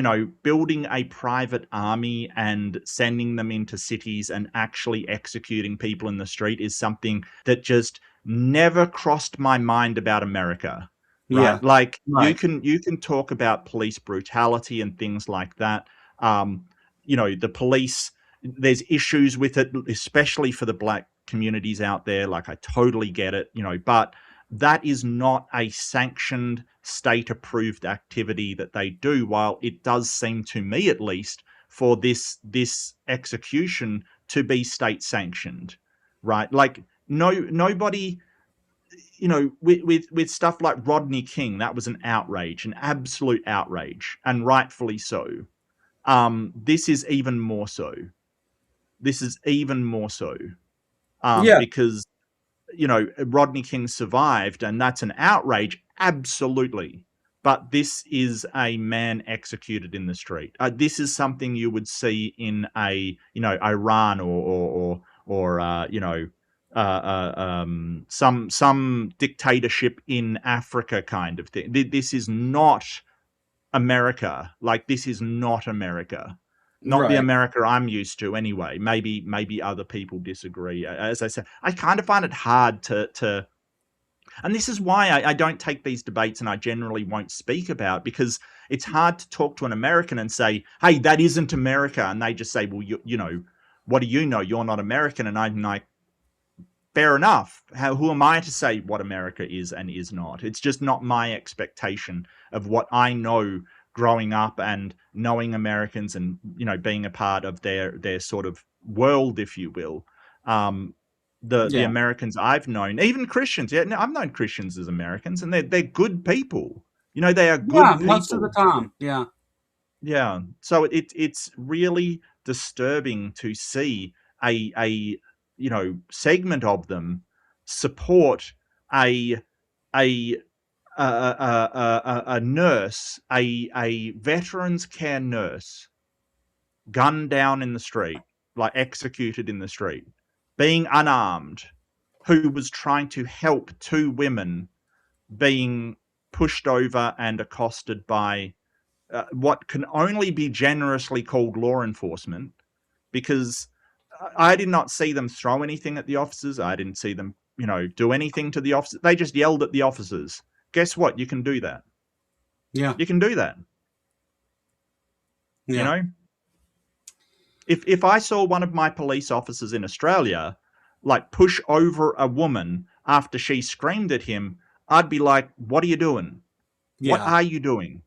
building a private army and sending them into cities and actually executing people in the street is something that just never crossed my mind about America, Yeah. right? Like Right. you can talk about police brutality and things like that. Um, the police, there's issues with it, especially for the black communities out there. Like I totally get it, but that is not a sanctioned state approved activity that they do, while it does seem to me at least for this execution to be state sanctioned, right? Like nobody, with stuff like Rodney King, that was an outrage, an absolute outrage, and rightfully so. This is even more so. This is even more so, Yeah. because Rodney King survived, and that's an outrage, absolutely. But this is a man executed in the street. This is something you would see in a Iran or some dictatorship in Africa kind of thing. This is not America. Like this is not America. Not the Right. America I'm used to anyway. Maybe other people disagree. As I said, I kind of find it hard to and this is why I don't take these debates, and I generally won't speak about, because it's hard to talk to an American and say, hey, that isn't America. And they just say, well, what do you know? You're not American. And I'm like, fair enough. Who am I to say what America is and is not? It's just not my expectation of what I know growing up and knowing Americans and being a part of their sort of world, if you will. Um, the Yeah. Americans I've known, even Christians, yeah, no, I've known Christians as Americans, and they're good people. They are Yeah. good Most of the people. time. Yeah. Yeah. So it's really disturbing to see a segment of them support a a a nurse, a veterans care nurse, gunned down in the street, like executed in the street, being unarmed, who was trying to help two women being pushed over and accosted by what can only be generously called law enforcement, because I did not see them throw anything at the officers. I didn't see them, do anything to the officers. They just yelled at the officers. Guess what? You can do that. Yeah. You can do that. You Yeah. know, if I saw one of my police officers in Australia like push over a woman after she screamed at him, I'd be like, "What are you doing? What Yeah. are you doing?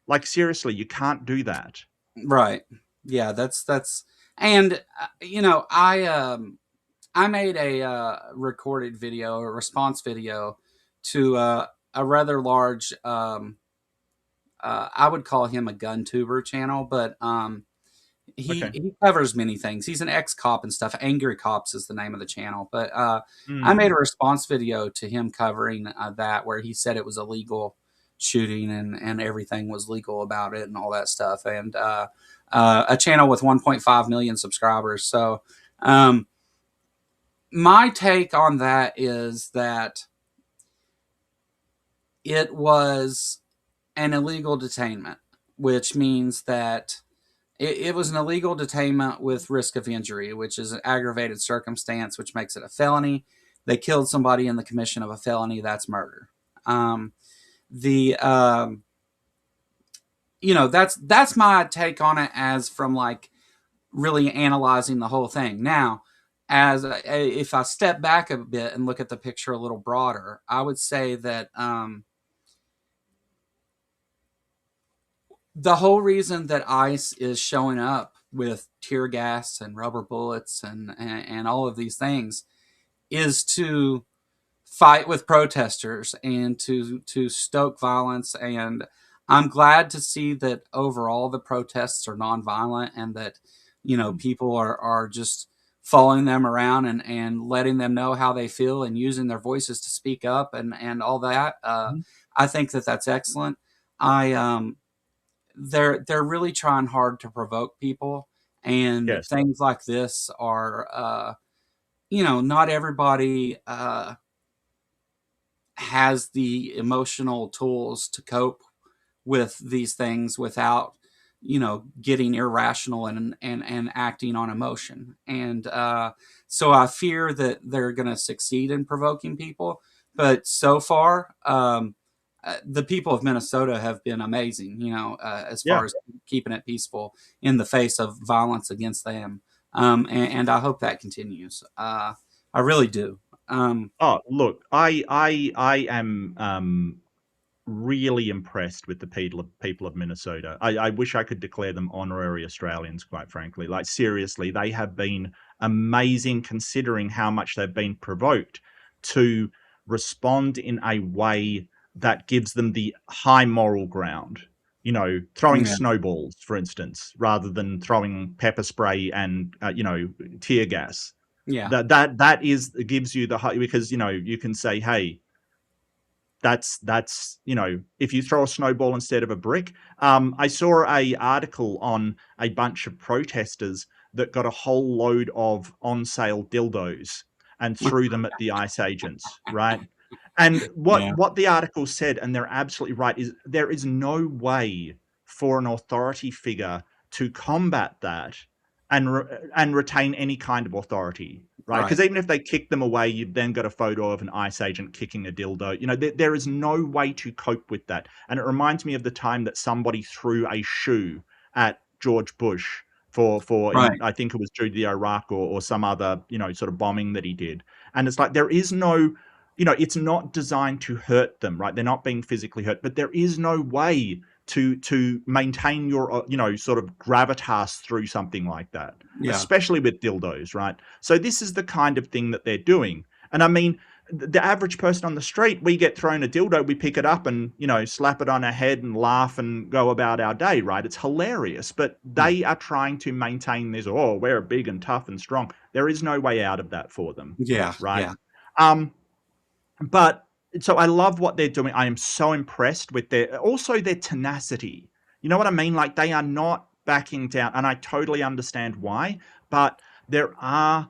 Like seriously, you can't do that." Right. Yeah. That's and I made a recorded video, a response video to a rather large I would call him a gun tuber channel, but Okay. he covers many things. He's an ex cop and stuff. Angry Cops is the name of the channel. But I made a Mm. response video to him covering that, where he said it was a legal shooting and everything was legal about it and all that stuff. And a channel with 1.5 million subscribers. So um, my take on that is that it was an illegal detainment, which means that it was an illegal detainment with risk of injury, which is an aggravated circumstance, which makes it a felony. They killed somebody in the commission of a felony. That's murder. The that's my take on it, as from like really analyzing the whole thing. Now, if I step back a bit and look at the picture a little broader, I would say that the whole reason that ICE is showing up with tear gas and rubber bullets and all of these things is to fight with protesters and to stoke violence. And I'm glad to see that overall the protests are nonviolent, and that people are just following them around and letting them know how they feel and using their voices to speak up and all that. Mhm. I think that that's excellent. I they're really trying hard to provoke people, and Yes. things like this are not everybody has the emotional tools to cope with these things without getting irrational and acting on emotion. And so I fear that they're going to succeed in provoking people, but so far the people of Minnesota have been amazing, as far Yeah. as keeping it peaceful in the face of violence against them. And I hope that continues. I really do. um, Oh, look, I am really impressed with the people of Minnesota. I wish I could declare them honorary Australians, quite frankly. Like, seriously, they have been amazing considering how much they've been provoked to respond in a way that gives them the high moral ground. Throwing yeah, snowballs, for instance, rather than throwing pepper spray and tear gas. yeah, That is gives you the high, because you can say, hey, that's if you throw a snowball instead of a brick. I saw a article on a bunch of protesters that got a whole load of on sale dildos and threw them at the ICE agents, right? And what yeah, what the article said, and they're absolutely right, is there is no way for an authority figure to combat that and retain any kind of authority, right? right, Because even if they kick them away, you've then got a photo of an ICE agent kicking a dildo. There is no way to cope with that. And it reminds me of the time that somebody threw a shoe at George Bush right, I think it was due to the Iraq or some other, sort of bombing that he did. And it's like, there is no, it's not designed to hurt them, right? They're not being physically hurt, but there is no way to maintain your sort of gravitas through something like that, yeah, especially with dildos, right? So this is the kind of thing that they're doing. And I mean, the average person on the street, we get thrown a dildo, we pick it up and slap it on our head and laugh and go about our day, right? It's hilarious. But mm, they are trying to maintain this, oh, we're big and tough and strong. There is no way out of that for them, yeah, right? yeah, um but so I love what they're doing. I am so impressed with their tenacity. You know what I mean? Like, they are not backing down, and I totally understand why. But there are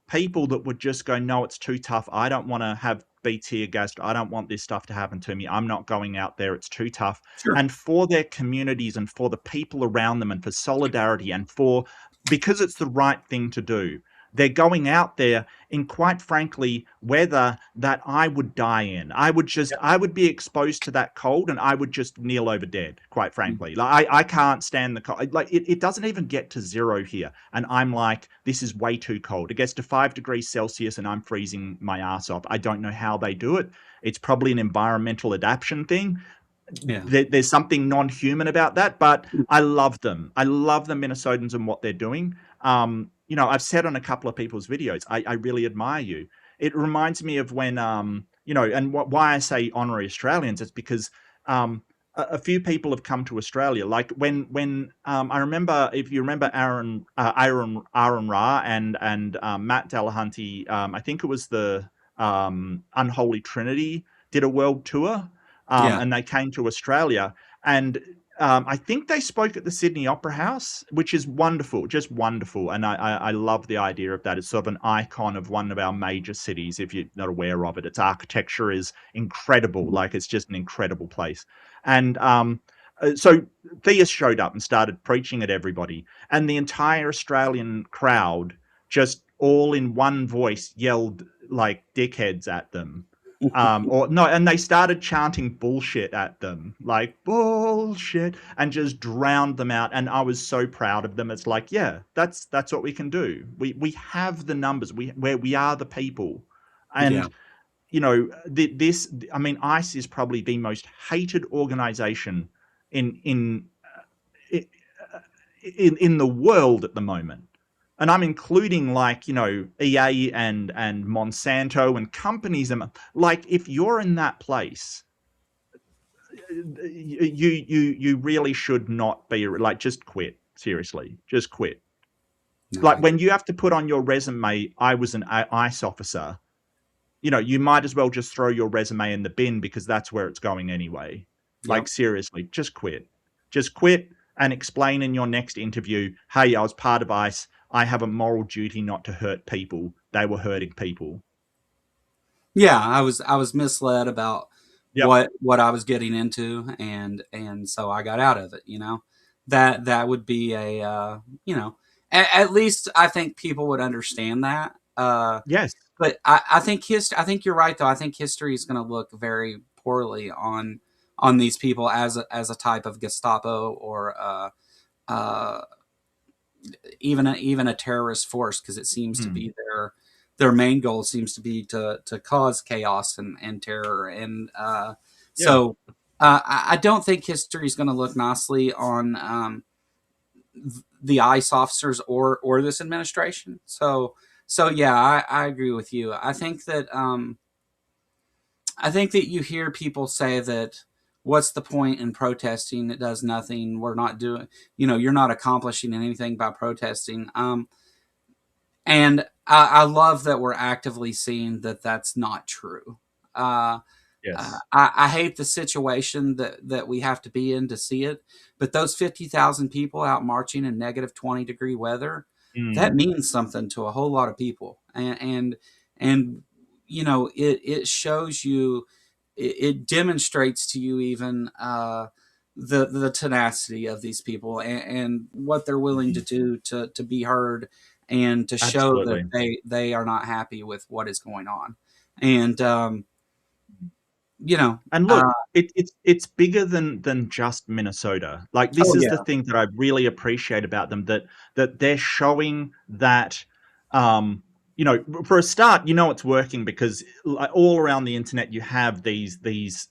people that would just go, no, it's too tough. I don't want to have be tear gassed. I don't want this stuff to happen to me. I'm not going out there. It's too tough. sure, And for their communities and for the people around them and for solidarity and for because it's the right thing to do, they're going out there in, quite frankly, weather that I would die in. I would be exposed to that cold and I would just kneel over dead, quite mm, frankly. Like, I can't stand the cold. Like, it doesn't even get to 0 here. And I'm like, this is way too cold. It gets to 5 degrees Celsius and I'm freezing my ass off. I don't know how they do it. It's probably an environmental adaptation thing. yeah, There's something non-human about that, but I love them. I love the Minnesotans and what they're doing. I've said on a couple of people's videos, I really admire you. It reminds me of when, and why I say honorary Australians is because a few people have come to Australia. Like, when I remember, if you remember Aaron Ra and Matt Delahunty, I think it was the Unholy Trinity did a world tour, yeah, and they came to Australia. And I think they spoke at the Sydney Opera House, which is wonderful, just wonderful. And I love the idea of that. It's sort of an icon of one of our major cities, if you're not aware of it. Its architecture is incredible. Like, it's just an incredible place. And so Thea showed up and started preaching at everybody. And the entire Australian crowd just all in one voice yelled like dickheads at them, or no, and they started chanting bullshit at them, like bullshit, and just drowned them out. And I was so proud of them. It's like, yeah, that's what we can do. We have the numbers. We are the people, yeah, and this. I mean, ICE is probably the most hated organization in in in the world at the moment. And I'm including, like, EA and Monsanto and companies. And like, if you're in that place, you really should not be, like, just quit. Seriously, just quit. No, Like I get. when you have to put on your resume, I was an ICE officer, you might as well just throw your resume in the bin because that's where it's going anyway. Like, Yep. seriously, just quit. Just quit and explain in your next interview, hey, I was part of ICE. I have a moral duty not to hurt people. They were hurting people. Yeah, I was misled about Yep. what I was getting into, and so I got out of it. That would be a at least I think people would understand that. Yes. But I think I think you're right though. I think history is going to look very poorly on these people as a type of Gestapo or uh, even a terrorist force, because it seems to Hmm. be their main goal seems to be to cause chaos and terror, and Yeah. so I don't think history is going to look nicely on the ICE officers or this administration. So yeah, I agree with you. I think that you hear people say that what's the point in protesting? It does nothing. We're not doing, you're not accomplishing anything by protesting. And I love that we're actively seeing that that's not true. Uh, Yes. I hate the situation that we have to be in to see it, but those 50,000 people out marching in negative 20-degree weather, that Mm. means something to a whole lot of people, and it shows you, it demonstrates to you even the tenacity of these people, and what they're willing to Mhm. do to be heard, and to show that Absolutely. they are not happy with what is going on, and you know, And look, uh, it's bigger than just Minnesota. Like, oh this is the yeah, thing that I really appreciate about them, that they're showing that, um, for a start, it's working because, like, all around the internet you have these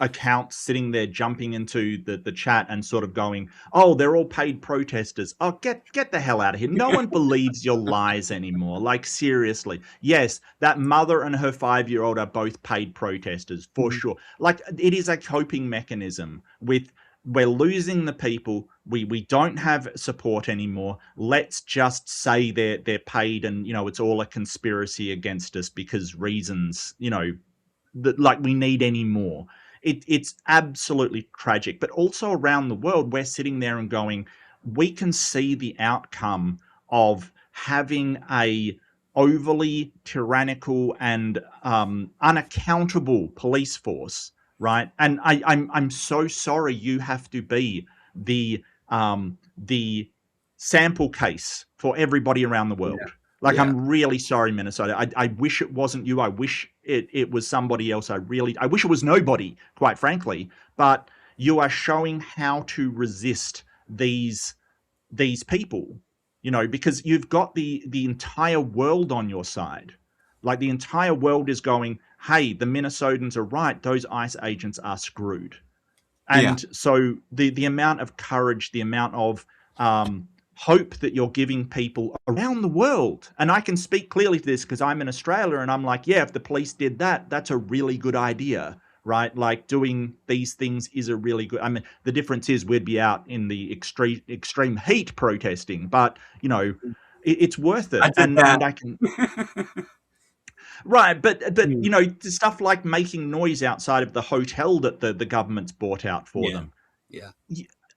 accounts sitting there jumping into the chat and sort of going, oh, they're all paid protesters. Oh, get the hell out of here. No one believes your lies anymore. Like, seriously. Yes, that mother and her 5-year-old are both paid protesters for mhm, sure. Like, it is a coping mechanism with, we're losing the people. We don't have support anymore. Let's just say they're paid, and it's all a conspiracy against us because reasons, that, like, we need any more. It's absolutely tragic. But also around the world, we're sitting there and going, we can see the outcome of having a overly tyrannical and unaccountable police force, right? And I'm so sorry you have to be the sample case for everybody around the yeah, world. Like, yeah, I'm really sorry, Minnesota. I wish it wasn't you. I wish it was somebody else. I wish it was nobody, quite frankly. But you are showing how to resist these people, because you've got the entire world on your side. Like, the entire world is going, hey, the Minnesotans are right. Those ICE agents are screwed. yeah, And so the amount of courage, the amount of hope that you're giving people around the world, and I can speak clearly to this because I'm in Australia, and I'm like, yeah, if the police did that, that's a really good idea, right? Like, doing these things is a really good. I mean, the difference is we'd be out in the extreme heat protesting, but it's worth I it, did and that. I can. Right, but Mm, stuff like making noise outside of the hotel that the government's bought out for yeah, them. yeah,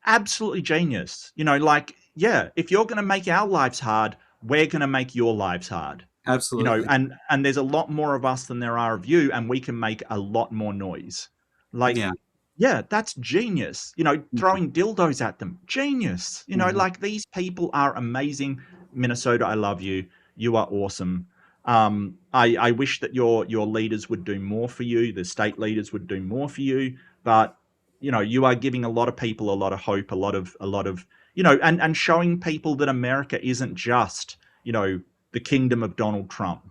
Absolutely genius. Like, yeah, if you're going to make our lives hard, we're going to make your lives hard. absolutely, And there's a lot more of us than there are of you, and we can make a lot more noise. Like, yeah, yeah, that's genius. mhm, Throwing dildos at them, genius. mhm, Like, these people are amazing. Minnesota, I love you. You are awesome. I wish that your leaders would do more for you. The state leaders would do more for you. But you are giving a lot of people a lot of hope, a lot of and showing people that America isn't just the kingdom of Donald Trump.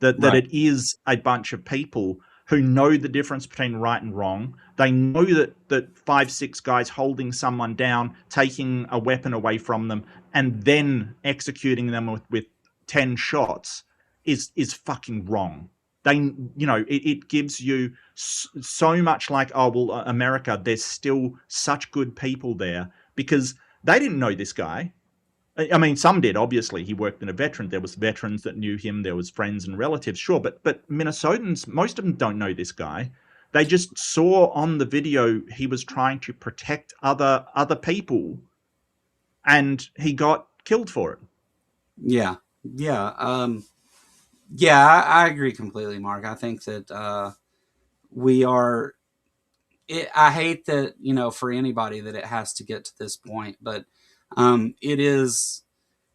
That right, it is a bunch of people who know the difference between right and wrong. They know that 5, 6 guys holding someone down, taking a weapon away from them, and then executing them with 10 shots is fucking wrong. They, it gives you so much like, oh well, America, there's still such good people there because they didn't know this guy. I mean, some did. Obviously, he worked in a veteran. There was veterans that knew him. There was friends and relatives, sure. But Minnesotans, most of them don't know this guy. They just saw on the video he was trying to protect other people, and he got killed for it. Yeah, yeah, yeah. I agree completely, Mark. I think that we are. I hate that, for anybody that it has to get to this point, but it is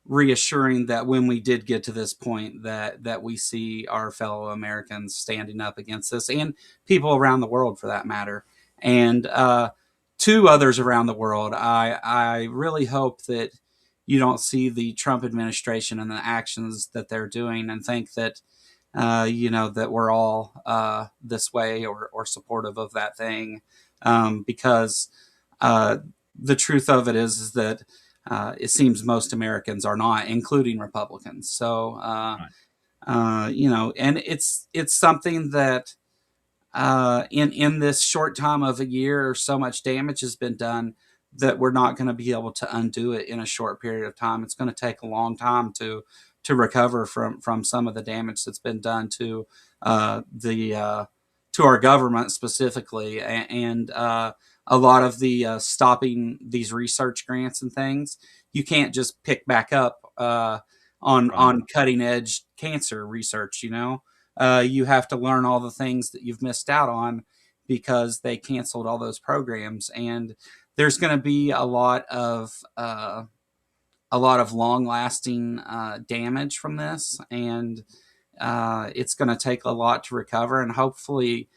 reassuring that when we did get to this point, that we see our fellow Americans standing up against this, and people around the world for that matter, and to others around the world. I really hope that you don't see the Trump administration and the actions that they're doing and think that that we're all this way, or supportive of that thing, because uh, the truth of it is that it seems most Americans are not, including Republicans. So, Right. and it's something that in this short time of a year, so much damage has been done that we're not going to be able to undo it in a short period of time. It's going to take a long time to recover from some of the damage that's been done the to our government specifically, and a lot of the stopping these research grants and things. You can't just pick back up Right. on cutting edge cancer research. You have to learn all the things that you've missed out on because they canceled all those programs, and there's going to be a lot of long lasting damage from this, and it's going to take a lot to recover, and hopefully,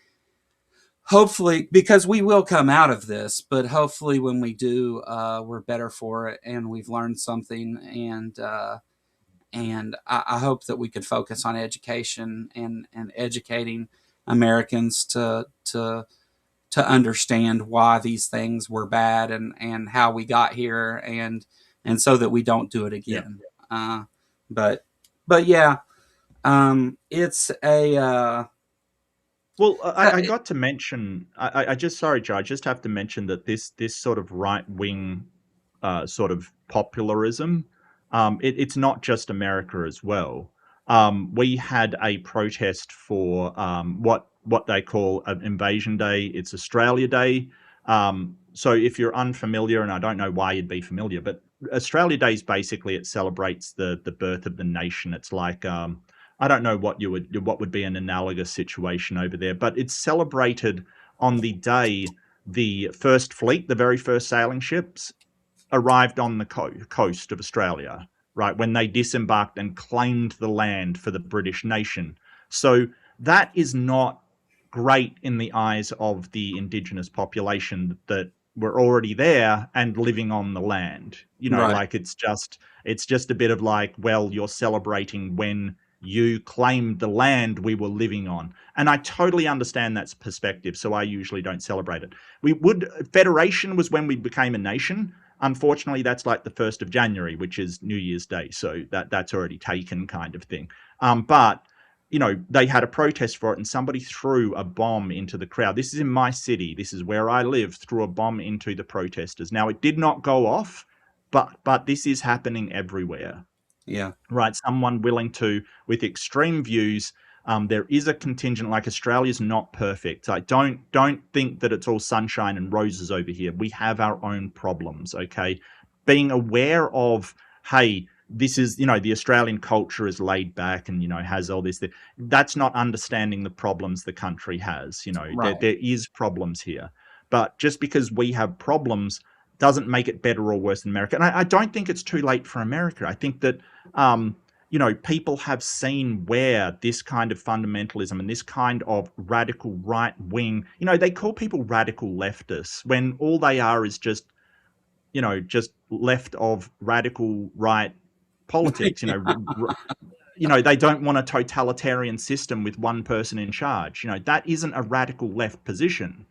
because we will come out of this, but hopefully when we do, we're better for it, and we've learned something, and I hope that we could focus on education and educating Americans to understand why these things were bad, and how we got here, and so that we don't do it Yeah. again. But but yeah, it's a Well, I got to mention. I just sorry, Joe. I just have to mention that this sort of right wing sort of popularism. It's not just America as well. We had a protest for what they call an Invasion Day. It's Australia Day. So if you're unfamiliar, and I don't know why you'd be familiar, but Australia Day is basically it celebrates the birth of the nation. It's like I don't know what would be an analogous situation over there, but it's celebrated on the day the first fleet, the very first sailing ships, arrived on the coast of Australia, right, when they disembarked and claimed the land for the British nation. So that is not great in the eyes of the indigenous population that were already there and living on the land. right. Like it's just a bit of like, well, you're celebrating when you claimed the land we were living on. And I totally understand that perspective, so I usually don't celebrate it. We would Federation was when we became a nation. Unfortunately, that's like the 1st of January, which is New Year's Day. So that's already taken, kind of thing. But they had a protest for it, and somebody threw a bomb into the crowd. This is in my city. This is where I live. Threw a bomb into the protesters. Now, it did not go off, but this is happening everywhere, Yeah. right? Someone willing to, with extreme views. There is a contingent. Like, Australia's not perfect. I don't think that it's all sunshine and roses over here. We have our own problems. Okay, being aware of, hey, this is, the Australian culture is laid back and has all this. That's not understanding the problems the country has. Right. There is problems here, but just because we have problems doesn't make it better or worse than America. And I don't think it's too late for America. I think that people have seen where this kind of fundamentalism and this kind of radical right wing, they call people radical leftists when all they are is just left of radical right politics. They don't want a totalitarian system with one person in charge. That isn't a radical left position.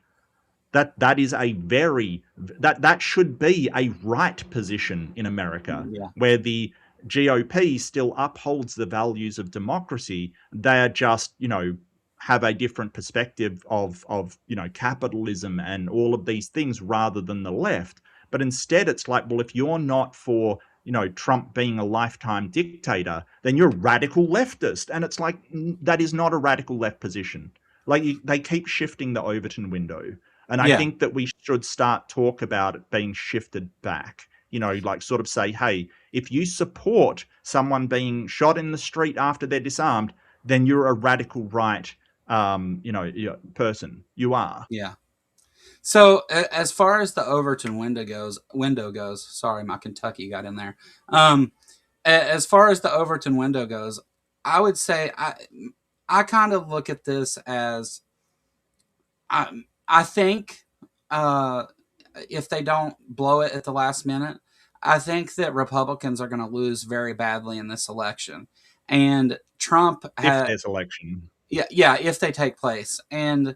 That is a very that should be a right position in America, Yeah. where the GOP still upholds the values of democracy. They're just, have a different perspective of capitalism and all of these things rather than the left. But instead, it's like, well, if you're not for Trump being a lifetime dictator, then you're a radical leftist. And it's like, that is not a radical left position. Like, they keep shifting the Overton window. And I Yeah, think that we should start talk about it being shifted back. Like, sort of say, hey, if you support someone being shot in the street after they're disarmed, then you're a radical right, person. You are. yeah. So as far as the Overton window goes, sorry, my Kentucky got in there. Um, as far as the Overton window goes, I would say I kind of look at this as I think uh, if they don't blow it at the last minute, I think that Republicans are going to lose very badly in this election, and Trump If had there's election. yeah, if they take place. And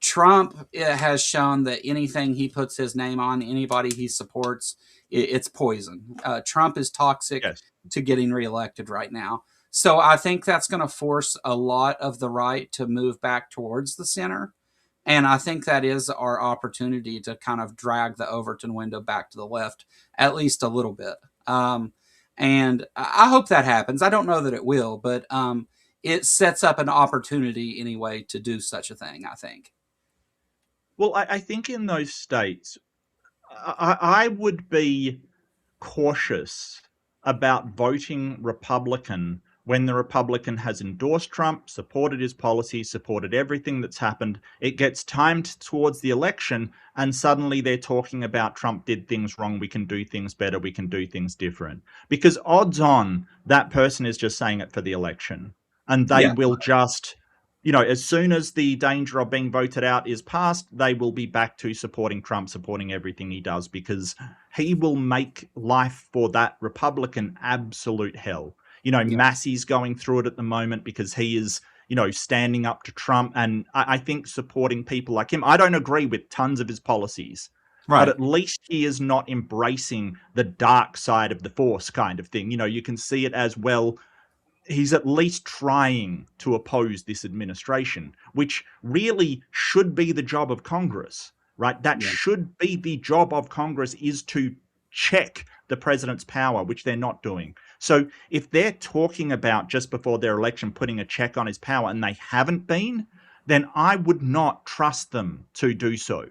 Trump has shown that anything he puts his name on, anybody he supports, it's poison. Trump is toxic Yes. to getting reelected right now. So I think that's going to force a lot of the right to move back towards the center. And I think that is our opportunity to kind of drag the Overton window back to the left at least a little bit. And I hope that happens. I don't know that it will, but it sets up an opportunity anyway to do such a thing, I think. Well, I think in those states, I would be cautious about voting Republican when the Republican has endorsed Trump, supported his policies, supported everything that's happened. It gets timed towards the election, and suddenly they're talking about Trump did things wrong. We can do things better. We can do things different. Because odds on that person is just saying it for the election, and they Yeah, will just. As soon as the danger of being voted out is past, they will be back to supporting Trump, supporting everything he does, because he will make life for that Republican absolute hell. yeah, Massey's going through it at the moment because he is, standing up to Trump. And I think supporting people like him, I don't agree with tons of his policies, but right. at least he is not embracing the dark side of the force kind of thing. You can see it as, well, he's at least trying to oppose this administration, which really should be the job of Congress, right? That Yeah, should be the job of Congress, is to check the president's power, which they're not doing. So if they're talking about just before their election putting a check on his power, and they haven't been, then I would not trust them to do so.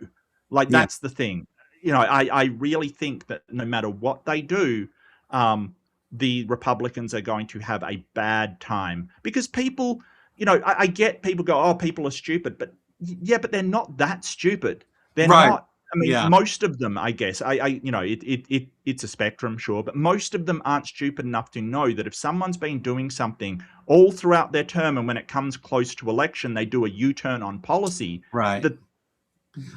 Like, yeah, that's the thing. I really think that no matter what they do, um, the Republicans are going to have a bad time, because people, I get people go, oh, people are stupid, but yeah, but they're not that stupid. They're right. not. I mean, Yeah, most of them, I guess, it's a spectrum, sure, but most of them aren't stupid enough to know that if someone's been doing something all throughout their term, and when it comes close to election, they do a U-turn on policy, right. that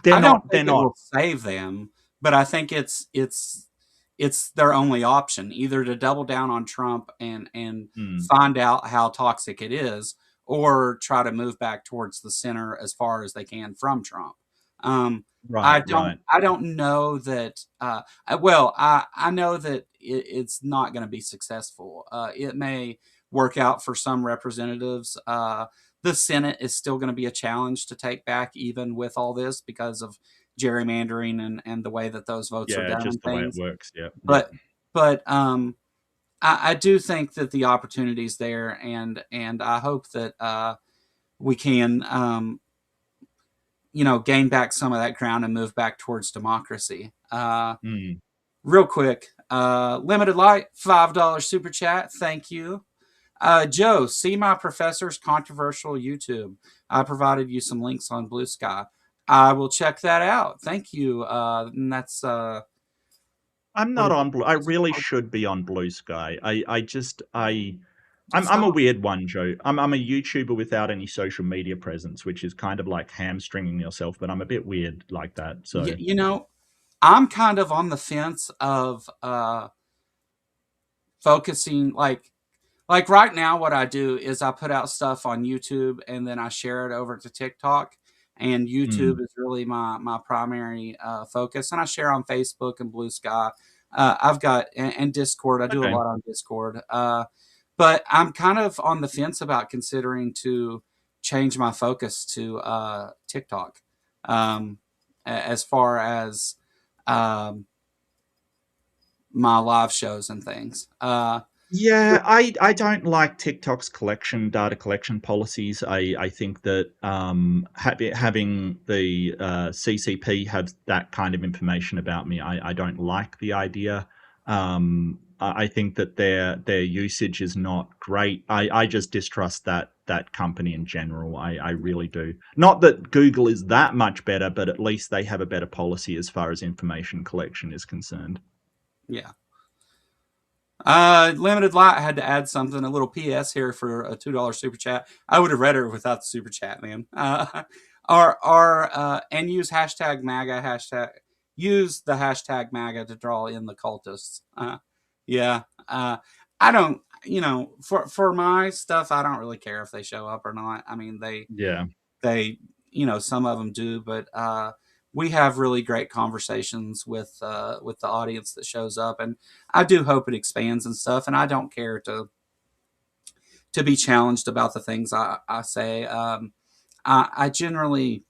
they're I don't not, they're think it not. will save them, but I think it's their only option, either to double down on Trump and Mm, find out how toxic it is, or try to move back towards the center as far as they can from Trump. Um, I right, don't right. I don't know that. I know that it's not going to be successful. It may work out for some representatives. The Senate is still going to be a challenge to take back, even with all this, because of gerrymandering and the way that those votes are Yeah, done and just the way it things. works. Yeah, yeah. But I do think that the opportunity's there, and I hope that we can gain back some of that ground and move back towards democracy. Mm. Real quick, limited light $5 super chat. Thank you. Joe, see my professor's controversial YouTube. I provided you some links on Blue Sky. I will check that out. Thank you. And that's I'm what not is on Blue. I it? really should be on Blue Sky. I just I'm Just I'm a don't. weird one, Joe. I'm a YouTuber without any social media presence, which is kind of like hamstringing yourself. But I'm a bit weird like that. So, I'm kind of on the fence of focusing like right now what I do is I put out stuff on YouTube and then I share it over to TikTok, and mm, YouTube is really my primary focus, and I share on Facebook and Blue Sky. I've got and Discord. I do a okay. lot on Discord. But I'm kind of on the fence about considering to change my focus to TikTok, as far as um, my live shows and things. Yeah, I don't like TikTok's data collection policies. I think that having the CCP have that kind of information about me, I don't like the idea. I think that their usage is not great. I just distrust that company in general. I really do. Not that Google is that much better, but at least they have a better policy as far as information collection is concerned. Yeah. Limited Light had to add something, a little PS here for a $2 super chat. I would have read it without the super chat, man. And use hashtag MAGA use the hashtag MAGA to draw in the cultists. Yeah. I don't, for my stuff, I don't really care if they show up or not. I mean, Yeah. they, some of them do, but we have really great conversations with the audience that shows up, and I do hope it expands and stuff. And I don't care to be challenged about the things I say. I generally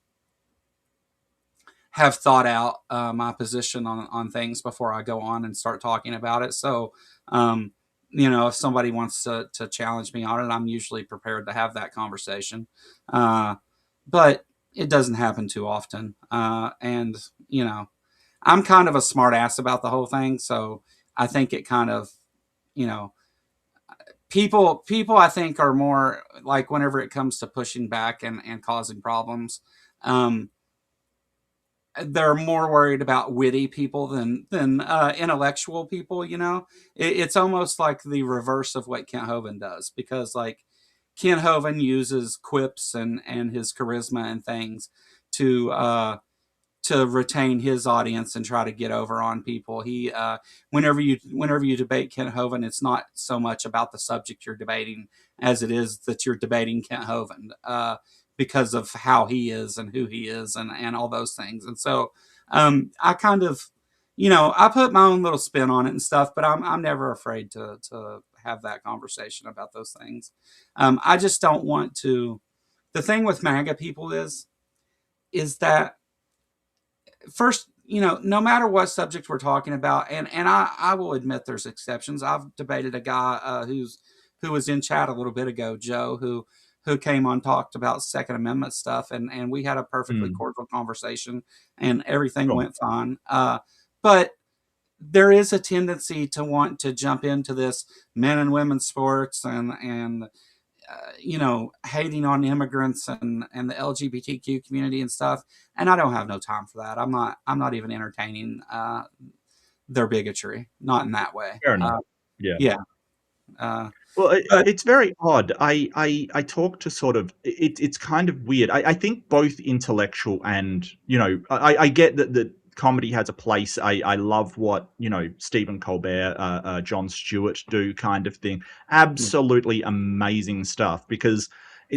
have thought out my position on things before I go on and start talking about it. So, if somebody wants to challenge me on it, I'm usually prepared to have that conversation. But it doesn't happen too often. And, I'm kind of a smart ass about the whole thing. So I think it kind of, you know, people I think are more like whenever it comes to pushing back and causing problems, um, they're more worried about witty people than intellectual people. It's almost like the reverse of what Kent Hovind does, because like Kent Hovind uses quips and his charisma and things to to retain his audience and try to get over on people. Whenever you debate Kent Hovind, it's not so much about the subject you're debating as it is that you're debating Kent Hovind, because of how he is and who he is and all those things. And so I kind of, I put my own little spin on it and stuff, but I'm never afraid to have that conversation about those things. I just don't want to. The thing with MAGA people is that first, no matter what subject we're talking about, and I will admit there's exceptions. I've debated a guy who was in chat a little bit ago, Joe, who came on, talked about Second Amendment stuff, and we had a perfectly Mm, cordial conversation, and everything sure. went fine. But there is a tendency to want to jump into this men and women's sports and hating on immigrants and the LGBTQ community and stuff. And I don't have no time for that. I'm not even entertaining their bigotry, not in that way. Fair enough. Yeah. Yeah. Uh, Well, but it's very odd. I talk to sort of it's kind of weird. I think both intellectual and I get that comedy has a place. I love what Stephen Colbert, Jon Stewart do kind of thing. yeah, Absolutely amazing stuff because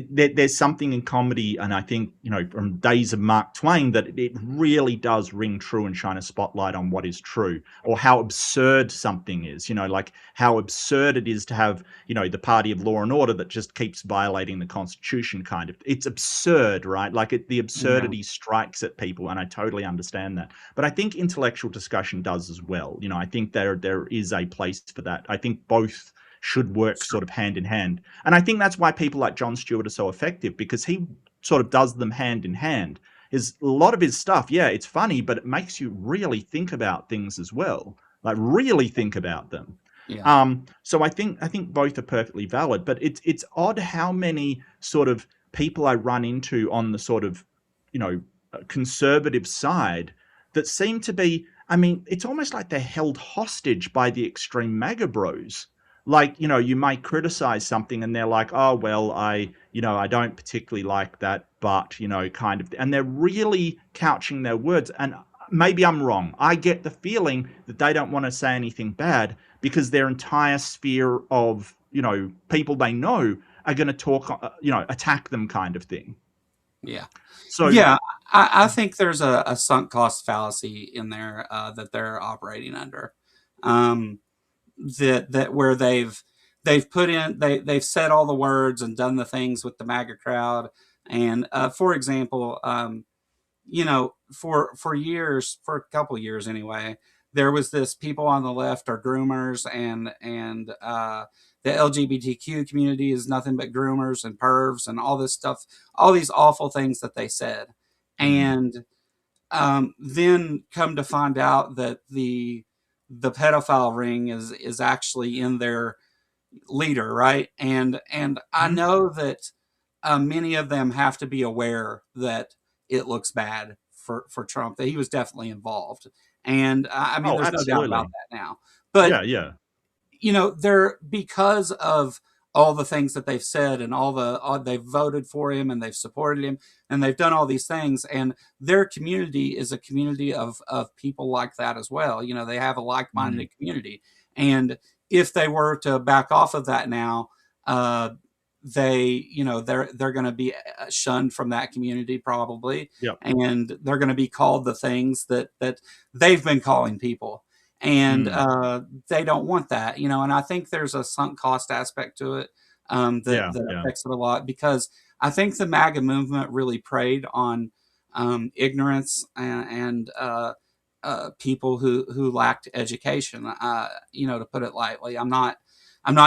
there's something in comedy, and I think from days of Mark Twain that it really does ring true and shine a spotlight on what is true or how absurd something is. Like how absurd it is to have the party of law and order that just keeps violating the Constitution. Kind of, it's absurd, right? Like the yeah, absurdity strikes at people, and I totally understand that. But I think intellectual discussion does as well. I think there is a place for that. I think both should work sure. sort of hand in hand. And I think that's why people like Jon Stewart are so effective, because he sort of does them hand in hand. Is a lot of his stuff, yeah, it's funny, but it makes you really think about things as well. Like really think about them. Yeah, So I think both are perfectly valid, but it's odd how many sort of people I run into on the sort of conservative side that seem to be. I mean, it's almost like they're held hostage by the extreme MAGA bros. Like, you might criticize something and they're like, oh, well, I don't particularly like that, but, kind of, and they're really couching their words. And maybe I'm wrong. I get the feeling that they don't want to say anything bad because their entire sphere of, people they know are going to talk, attack them kind of thing. yeah, So, yeah. I think there's a sunk cost fallacy in there that they're operating under. Um, that where they've put in they've said all the words and done the things with the MAGA crowd. And for example, for years, for a couple of years anyway, there was this people on the left are groomers, and the LGBTQ community is nothing but groomers and pervs and all this stuff, all these awful things that they said. Mm. And then come to find out that the pedophile ring is actually in their leader, right? And I Mm. know that many of them have to be aware that it looks bad for Trump, that he was definitely involved, and I mean, Oh, there's no doubt about absolutely. that now. But Yeah, yeah. they're, because of all the things that they've said and all they've voted for him and they've supported him and they've done all these things, and their community is a community of people like that as well. They have a Mm. like-minded community, and if they were to back off of that now, uh, they're going to be shunned from that community probably, Yep. and they're going to be called the things that they've been calling people, and Mm. they don't want that, and I think there's a sunk cost aspect to it, Yeah, that yeah. affects it a lot, because I think the MAGA movement really preyed on ignorance and people who lacked education. To put it lightly, I'm not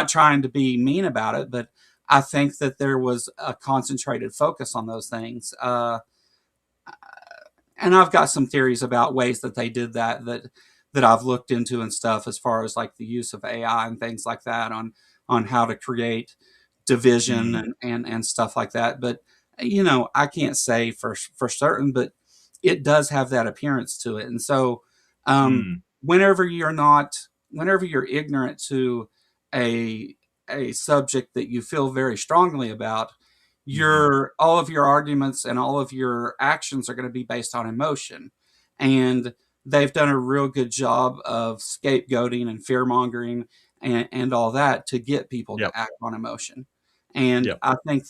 trying to be mean about it, but I think that there was a concentrated focus on those things. And I've got some theories about ways that they did that I've looked into and stuff, as far as like the use of AI and things like that, on how to create division Mm. and stuff like that. But I can't say for certain, but it does have that appearance to it. And so, um, Mm. whenever you're ignorant to a a subject that you feel very strongly about, Mm. your all of your arguments and all of your actions are going to be based on emotion. And they've done a real good job of scapegoating and fear mongering and all that to get people Yep. to act on emotion. And Yep. I think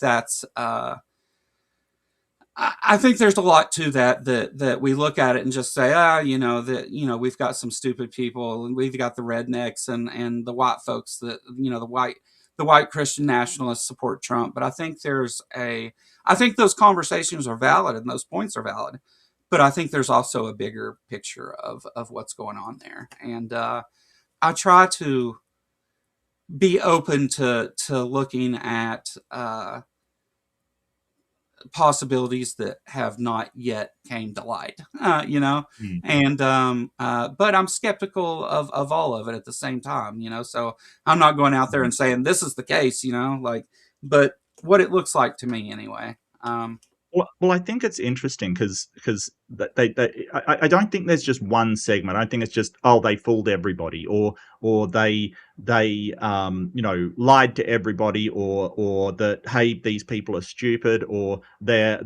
I think there's a lot to that we look at it and just say, that we've got some stupid people, and we've got the rednecks and the white folks, that the white Christian nationalists support Trump. But I think those conversations are valid and those points are valid. But I think there's also a bigger picture of what's going on there, and I try to be open to looking at possibilities that have not yet came to light, Mm. and but I'm skeptical of all of it at the same time, so I'm not going out there Mm. and saying this is the case, like, but what it looks like to me anyway. Well, I think it's interesting because I don't think there's just one segment. I don't think it's just, oh, they fooled everybody, or they lied to everybody, or that, hey, these people are stupid, or they're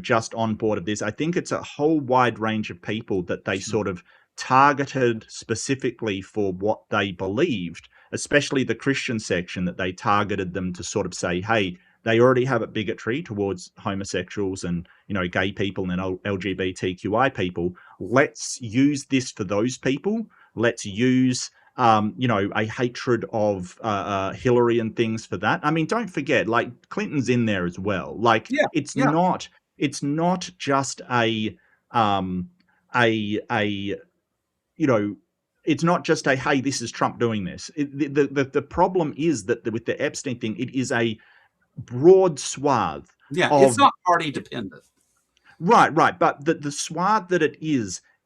just on board of this. I think it's a whole wide range of people that they Sure. sort of targeted specifically for what they believed, especially the Christian section, that they targeted them to sort of say, hey, they already have a bigotry towards homosexuals and gay people and LGBTQI people. Let's use this for those people. Let's use a hatred of Hillary and things for that. I mean, don't forget, like, Clinton's in there as well. Like, Yeah, yeah, it's not just um, a you know, it's not just a, hey, this is Trump doing this. The problem is that with the Epstein thing, it is a broad swath yeah, it's of, not party dependent. right, right, but the swath that it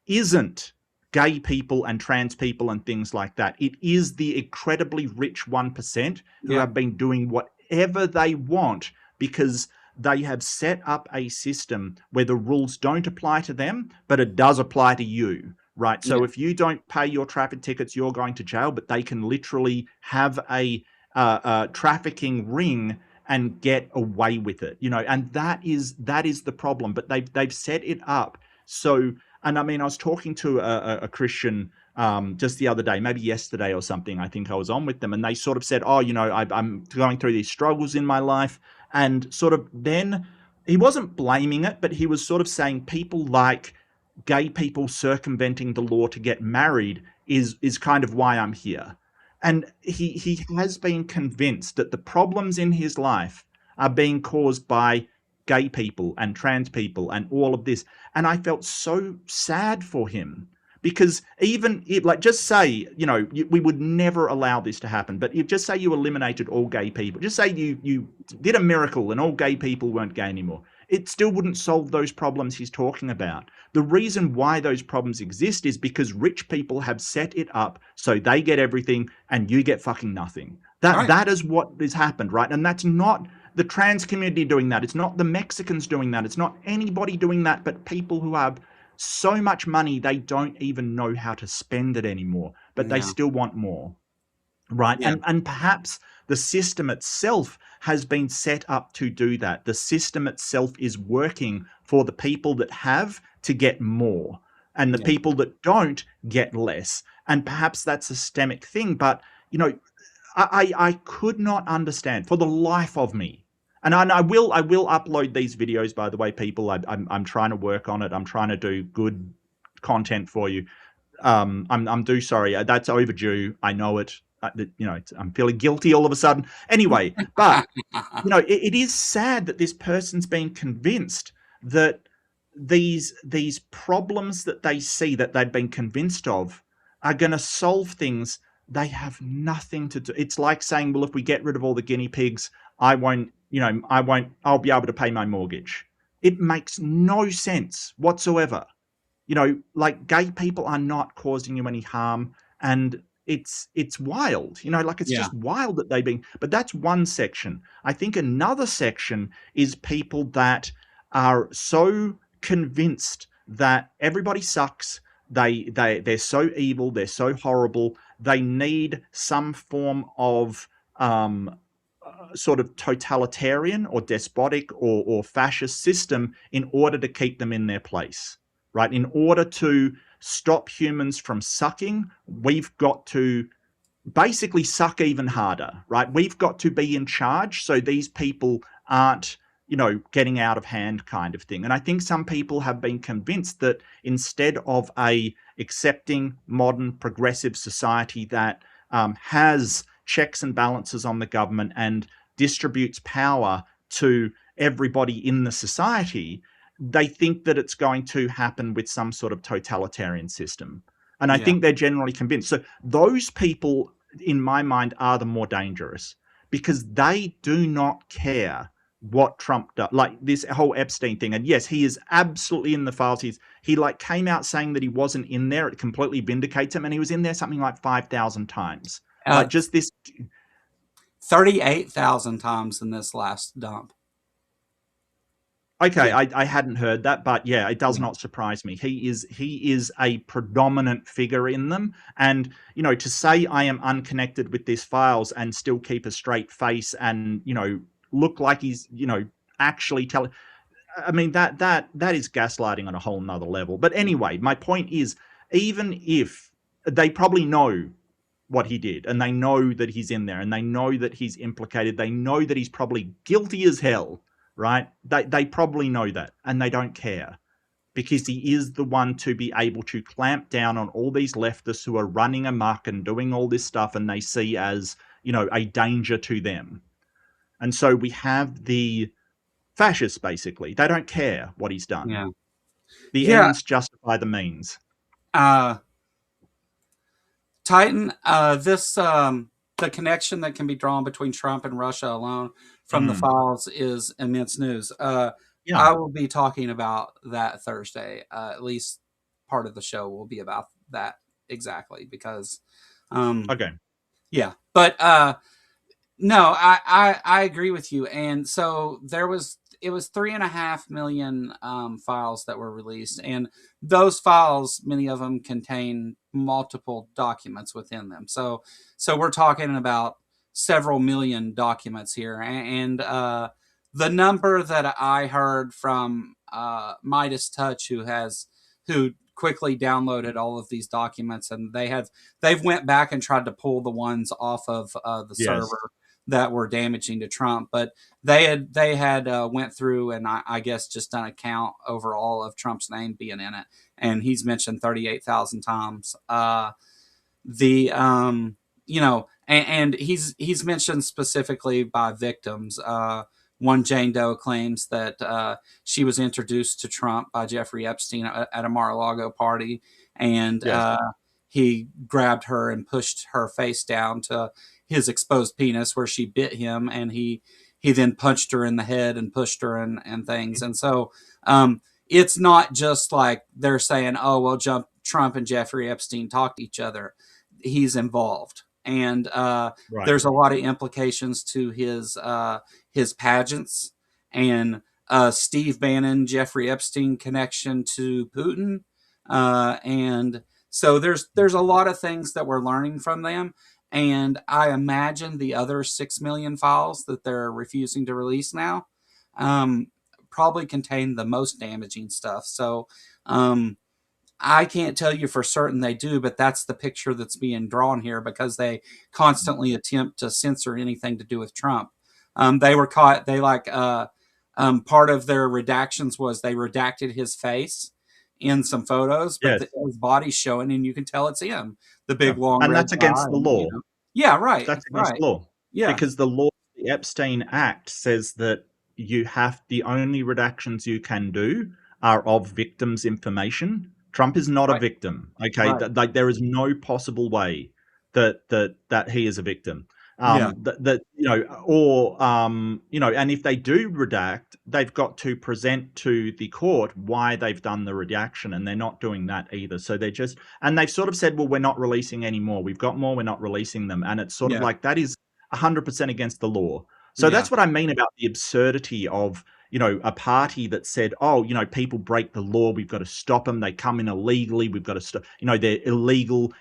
isn't gay people and trans people and things like that. It is the incredibly rich 1% who Yeah, have been doing whatever they want because they have set up a system where the rules don't apply to them, but it does apply to you. Right. yeah, So if you don't pay your traffic tickets, you're going to jail, but they can literally have a trafficking ring and get away with it, and that is the problem. But they've set it up so. And I mean, I was talking to a Christian just the other day, maybe yesterday or something. I think I was on with them, and they sort of said, "Oh, I'm going through these struggles in my life," and sort of then he wasn't blaming it, but he was sort of saying people like gay people circumventing the law to get married is kind of why I'm here. And he has been convinced that the problems in his life are being caused by gay people and trans people and all of this. And I felt so sad for him Because even if, like, just say, we would never allow this to happen, but if just say you eliminated all gay people, just say you did a miracle and all gay people weren't gay anymore, it still wouldn't solve those problems he's talking about. The reason why those problems exist is because rich people have set it up so they get everything and you get fucking nothing. Right. That is what has happened, right? And that's not the trans community doing that. It's not the Mexicans doing that. It's not anybody doing that, but people who have so much money they don't even know how to spend it anymore, but they Yeah. still want more, right? Yeah. And perhaps the system itself has been set up to do that. The system itself is working for the people that have to get more, and the Yeah. people that don't get less. And perhaps that's a systemic thing, but I could not understand for the life of me. And I will upload these videos, by the way, people. I'm trying to work on it. I'm trying to do good content for you. I'm due sorry. That's overdue. I know it. I'm feeling guilty all of a sudden. Anyway, but it is sad that this person's been convinced that these problems that they see that they've been convinced of are going to solve things they have nothing to do. It's like saying, well, if we get rid of all the guinea pigs, I'll be able to pay my mortgage. It makes no sense whatsoever. Like, gay people are not causing you any harm, and it's wild. Like, it's Yeah. just wild that they've been. But that's one section. I think another section is people that are so convinced that everybody sucks. They're so evil. They're so horrible. They need some form of sort of totalitarian or despotic or fascist system in order to keep them in their place, right? In order to stop humans from sucking, we've got to basically suck even harder, right? We've got to be in charge so these people aren't, getting out of hand kind of thing. And I think some people have been convinced that instead of a accepting, modern, progressive society that has checks and balances on the government and distributes power to everybody in the society, they think that it's going to happen with some sort of totalitarian system. And I Yeah. think they're generally convinced. So those people, in my mind, are the more dangerous because they do not care what Trump does. Like this whole Epstein thing. And yes, he is absolutely in the files. He like came out saying that he wasn't in there. It completely vindicates him. And he was in there something like 5,000 times. Like Uh, just this. 38,000 times in this last dump. Okay, Yeah. I hadn't heard that, but yeah, it does Yeah. not surprise me. He is a predominant figure in them, and to say I am unconnected with these files and still keep a straight face and look like he's actually telling. I mean that is gaslighting on a whole nother level. But anyway, my point is, even if they probably know what he did and they know that he's in there and they know that he's implicated, they know that he's probably guilty as hell, right? They probably know that and they don't care because he is the one to be able to clamp down on all these leftists who are running amok and doing all this stuff and they see as a danger to them. And so we have the fascists, basically. They don't care what he's done. Yeah. The Yeah. ends justify the means. Uh, Titan, the connection that can be drawn between Trump and Russia alone from the Mm. files is immense news. Yeah. I will be talking about that Thursday. At least part of the show will be about that exactly because, Okay. yeah. But no, I agree with you. And so it was 3.5 million files that were released, and those files, many of them contain multiple documents within them. So we're talking about several million documents here, and the number that I heard from Midas Touch, who quickly downloaded all of these documents, and they've went back and tried to pull the ones off of the Yes. server that were damaging to Trump, but they had went through and I guess just done a count overall of Trump's name being in it, and he's mentioned 38,000 times. The and he's mentioned specifically by victims. One Jane Doe claims that she was introduced to Trump by Jeffrey Epstein at a Mar-a-Lago party, and Yes. he grabbed her and pushed her face down to his exposed penis where she bit him, and he then punched her in the head and pushed her and things. And so it's not just like they're saying, oh, well, Trump and Jeffrey Epstein talk to each other. He's involved. And Right. there's a lot of implications to his pageants and Steve Bannon, Jeffrey Epstein connection to Putin. And so there's a lot of things that we're learning from them. And I imagine the other 6 million files that they're refusing to release now um, probably contain the most damaging stuff. So um, I can't tell you for certain they do, but that's the picture that's being drawn here because they constantly attempt to censor anything to do with Trump. They were caught. They part of their redactions was they redacted his face in some photos, but Yes. his body's showing, and you can tell it's him. The Yeah. big long And red that's guy, against the and law. yeah, right, That's against right, the law yeah, because the Epstein Act says that the only redactions you can do are of victims' information. Trump is not a right, victim. Okay, right, like there is no possible way that he is a victim. yeah, That and if they do redact, they've got to present to the court why they've done the redaction, and they're not doing that either. So they've sort of said, well, we're not releasing any more. We've got more. We're not releasing them. And it's sort of yeah, like that is 100% against the law. So yeah, that's what I mean about the absurdity of, a party that said, oh, people break the law. We've got to stop them. They come in illegally. We've got to stop, they're illegal,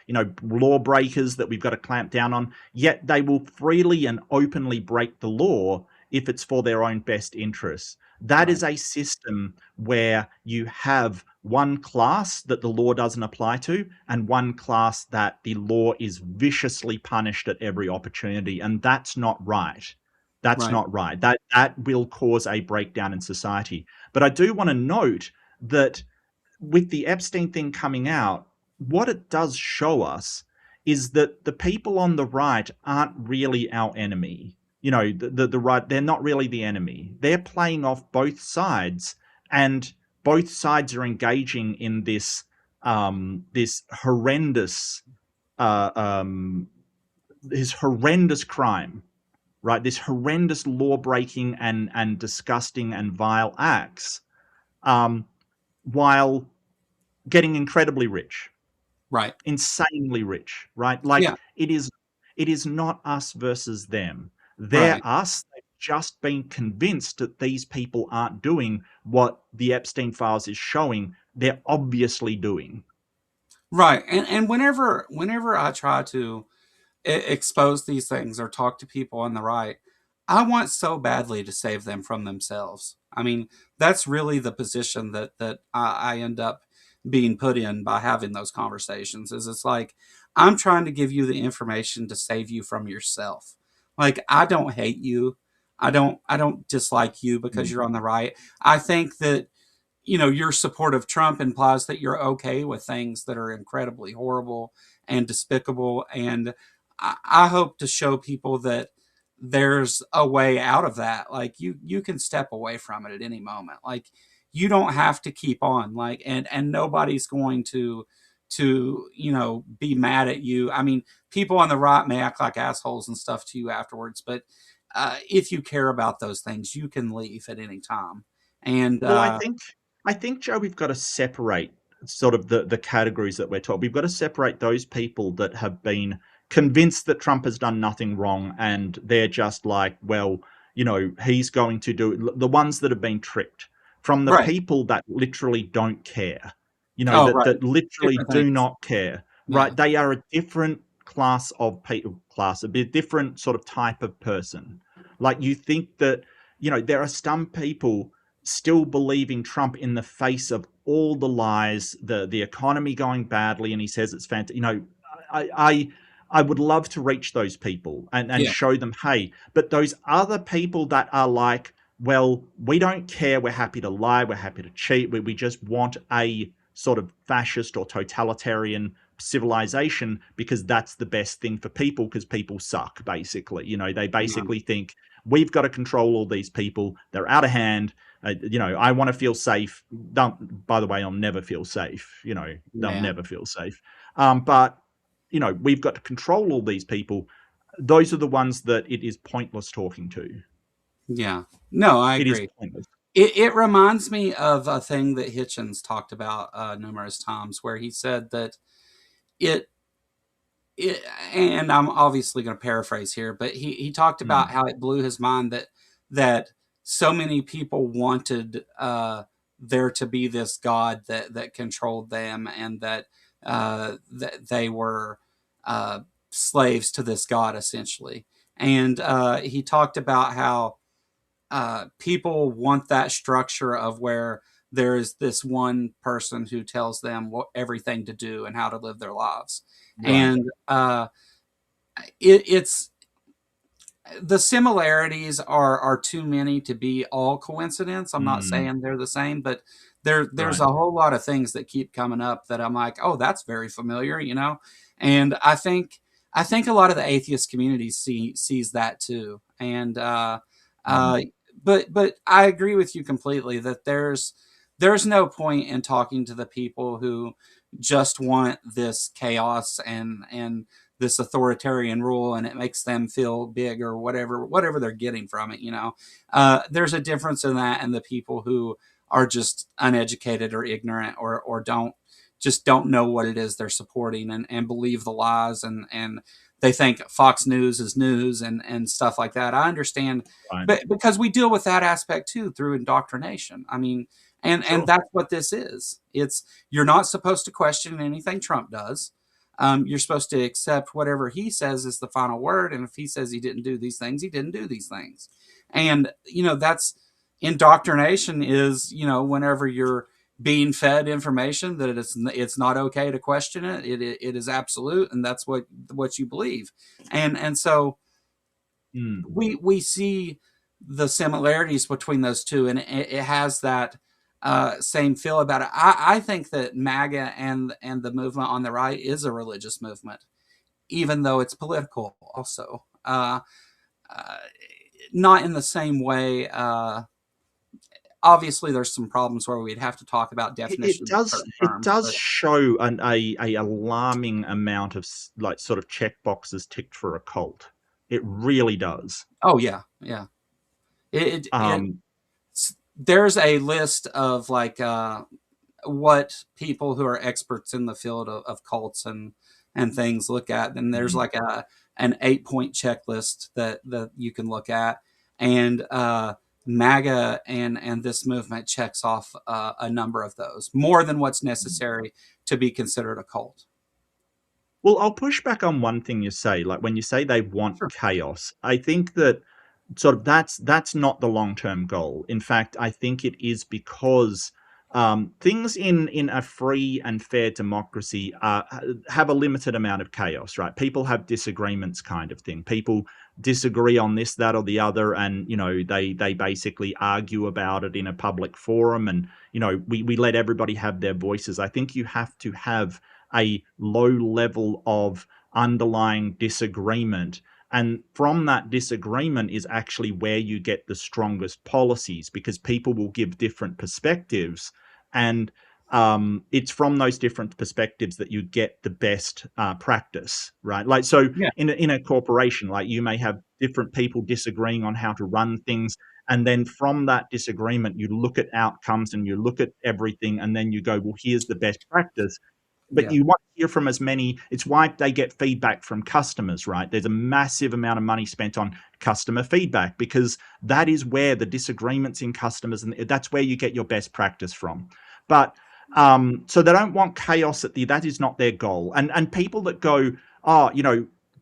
lawbreakers that we've got to clamp down on. Yet they will freely and openly break the law if it's for their own best interests. That right, is a system where you have one class that the law doesn't apply to and one class that the law is viciously punished at every opportunity. And that's not right. That's right, not right. That will cause a breakdown in society. But I do want to note that with the Epstein thing coming out, what it does show us is that the people on the right aren't really our enemy. The right, they're not really the enemy. They're playing off both sides, and both sides are engaging in this horrendous uh, um, horrendous crime, right? This horrendous law breaking and disgusting and vile acts, um, while getting incredibly rich, right, insanely rich, right? Like yeah, it is not us versus them. They're right. us. They've just been convinced that these people aren't doing what the Epstein files is showing they're obviously doing. Right. And whenever I try to expose these things or talk to people on the right, I want so badly to save them from themselves. I mean, that's really the position that I end up being put in by having those conversations. Is it's like I'm trying to give you the information to save you from yourself. Like I don't hate you. I don't dislike you because Mm. you're on the right. I think that your support of Trump implies that you're okay with things that are incredibly horrible and despicable. And I hope to show people that there's a way out of that. Like you can step away from it at any moment. Like you don't have to keep on. Like and nobody's going to be mad at you. I mean, people on the right may act like assholes and stuff to you afterwards, but if you care about those things, you can leave at any time. And Well, I think, Joe, we've got to separate sort of the categories that we're talking. We've got to separate those people that have been convinced that Trump has done nothing wrong, and they're just like, well, he's going to do the ones that have been tricked, from the right. people that literally don't care, Oh, that right. literally Different do things. not care, Yeah. right? They are a different class of people, a bit different sort of type of person. Like you think that, there are some people still believing Trump in the face of all the lies, the economy going badly, and he says it's fantastic. I I I would love to reach those people and Yeah. show them, hey, but those other people that are like, well, we don't care, we're happy to lie, we're happy to cheat, we just want a sort of fascist or totalitarian civilization because that's the best thing for people because people suck, basically. They Yeah. basically think we've got to control all these people. They're out of hand. I want to feel safe. Don't, by the way, I'll never feel safe. They'll Yeah. never feel safe. But, we've got to control all these people. Those are the ones that it is pointless talking to. Yeah. No, I It is agree. pointless. It reminds me of a thing that Hitchens talked about numerous times, where he said that it, it, and I'm obviously going to paraphrase here, but he talked about Mm, how it blew his mind that so many people wanted there to be this God that controlled them, and that they were uh, slaves to this God, essentially. And he talked about how people want that structure of where there is this one person who tells them everything to do and how to live their lives. right. And it's the similarities are too many to be all coincidence. I'm not Mm, saying they're the same, but there's right. a whole lot of things that keep coming up that I'm like, oh, that's very familiar. And I think a lot of the atheist community sees that too. And Mm, uh, but I agree with you completely that there's no point in talking to the people who just want this chaos and this authoritarian rule, and it makes them feel big, or whatever they're getting from it. There's a difference in that and the people who are just uneducated or ignorant, or don't know what it is they're supporting, and believe the lies, and they think Fox News is news, and stuff like that. I understand, right. but because we deal with that aspect too through indoctrination. I mean, and Sure. that's what this is. It's You're not supposed to question anything Trump does. You're supposed to accept whatever he says is the final word. And if he says he didn't do these things, he didn't do these things. And, that's indoctrination is, whenever you're being fed information that it's not okay to question it. It is absolute, and that's what you believe. And so Mm. we see the similarities between those two, and it has that same feel about it. I think that MAGA and the movement on the right is a religious movement, even though it's political. Also, uh, not in the same way. Obviously, there's some problems where we'd have to talk about It definitions of does certain it terms, does but show a alarming amount of like sort of check boxes ticked for a cult. It really does. oh yeah, yeah. It Um, there's a list of like what people who are experts in the field of cults and things look at. And there's mm. like an 8-point checklist that you can look at, and MAGA and this movement checks off a number of those, more than what's necessary to be considered a cult. Well, I'll push back on one thing you say. Like when you say they want Sure. chaos, I think that sort of that's not the long term goal. In fact, I think it is because things in a free and fair democracy have a limited amount of chaos, right? People have disagreements, kind of thing. People disagree on this, that, or the other, and they basically argue about it in a public forum, and we let everybody have their voices. I think you have to have a low level of underlying disagreement, and from that disagreement is actually where you get the strongest policies because people will give different perspectives. And it's from those different perspectives that you get the best practice, right? Like, so Yeah. in a corporation, like you may have different people disagreeing on how to run things. And then from that disagreement, you look at outcomes and you look at everything. And then you go, well, here's the best practice, but Yeah. you want to hear from as many. It's why they get feedback from customers, right? There's a massive amount of money spent on customer feedback because that is where the disagreements in customers, and that's where you get your best practice from. But so they don't want chaos that is not their goal. And people that go, oh,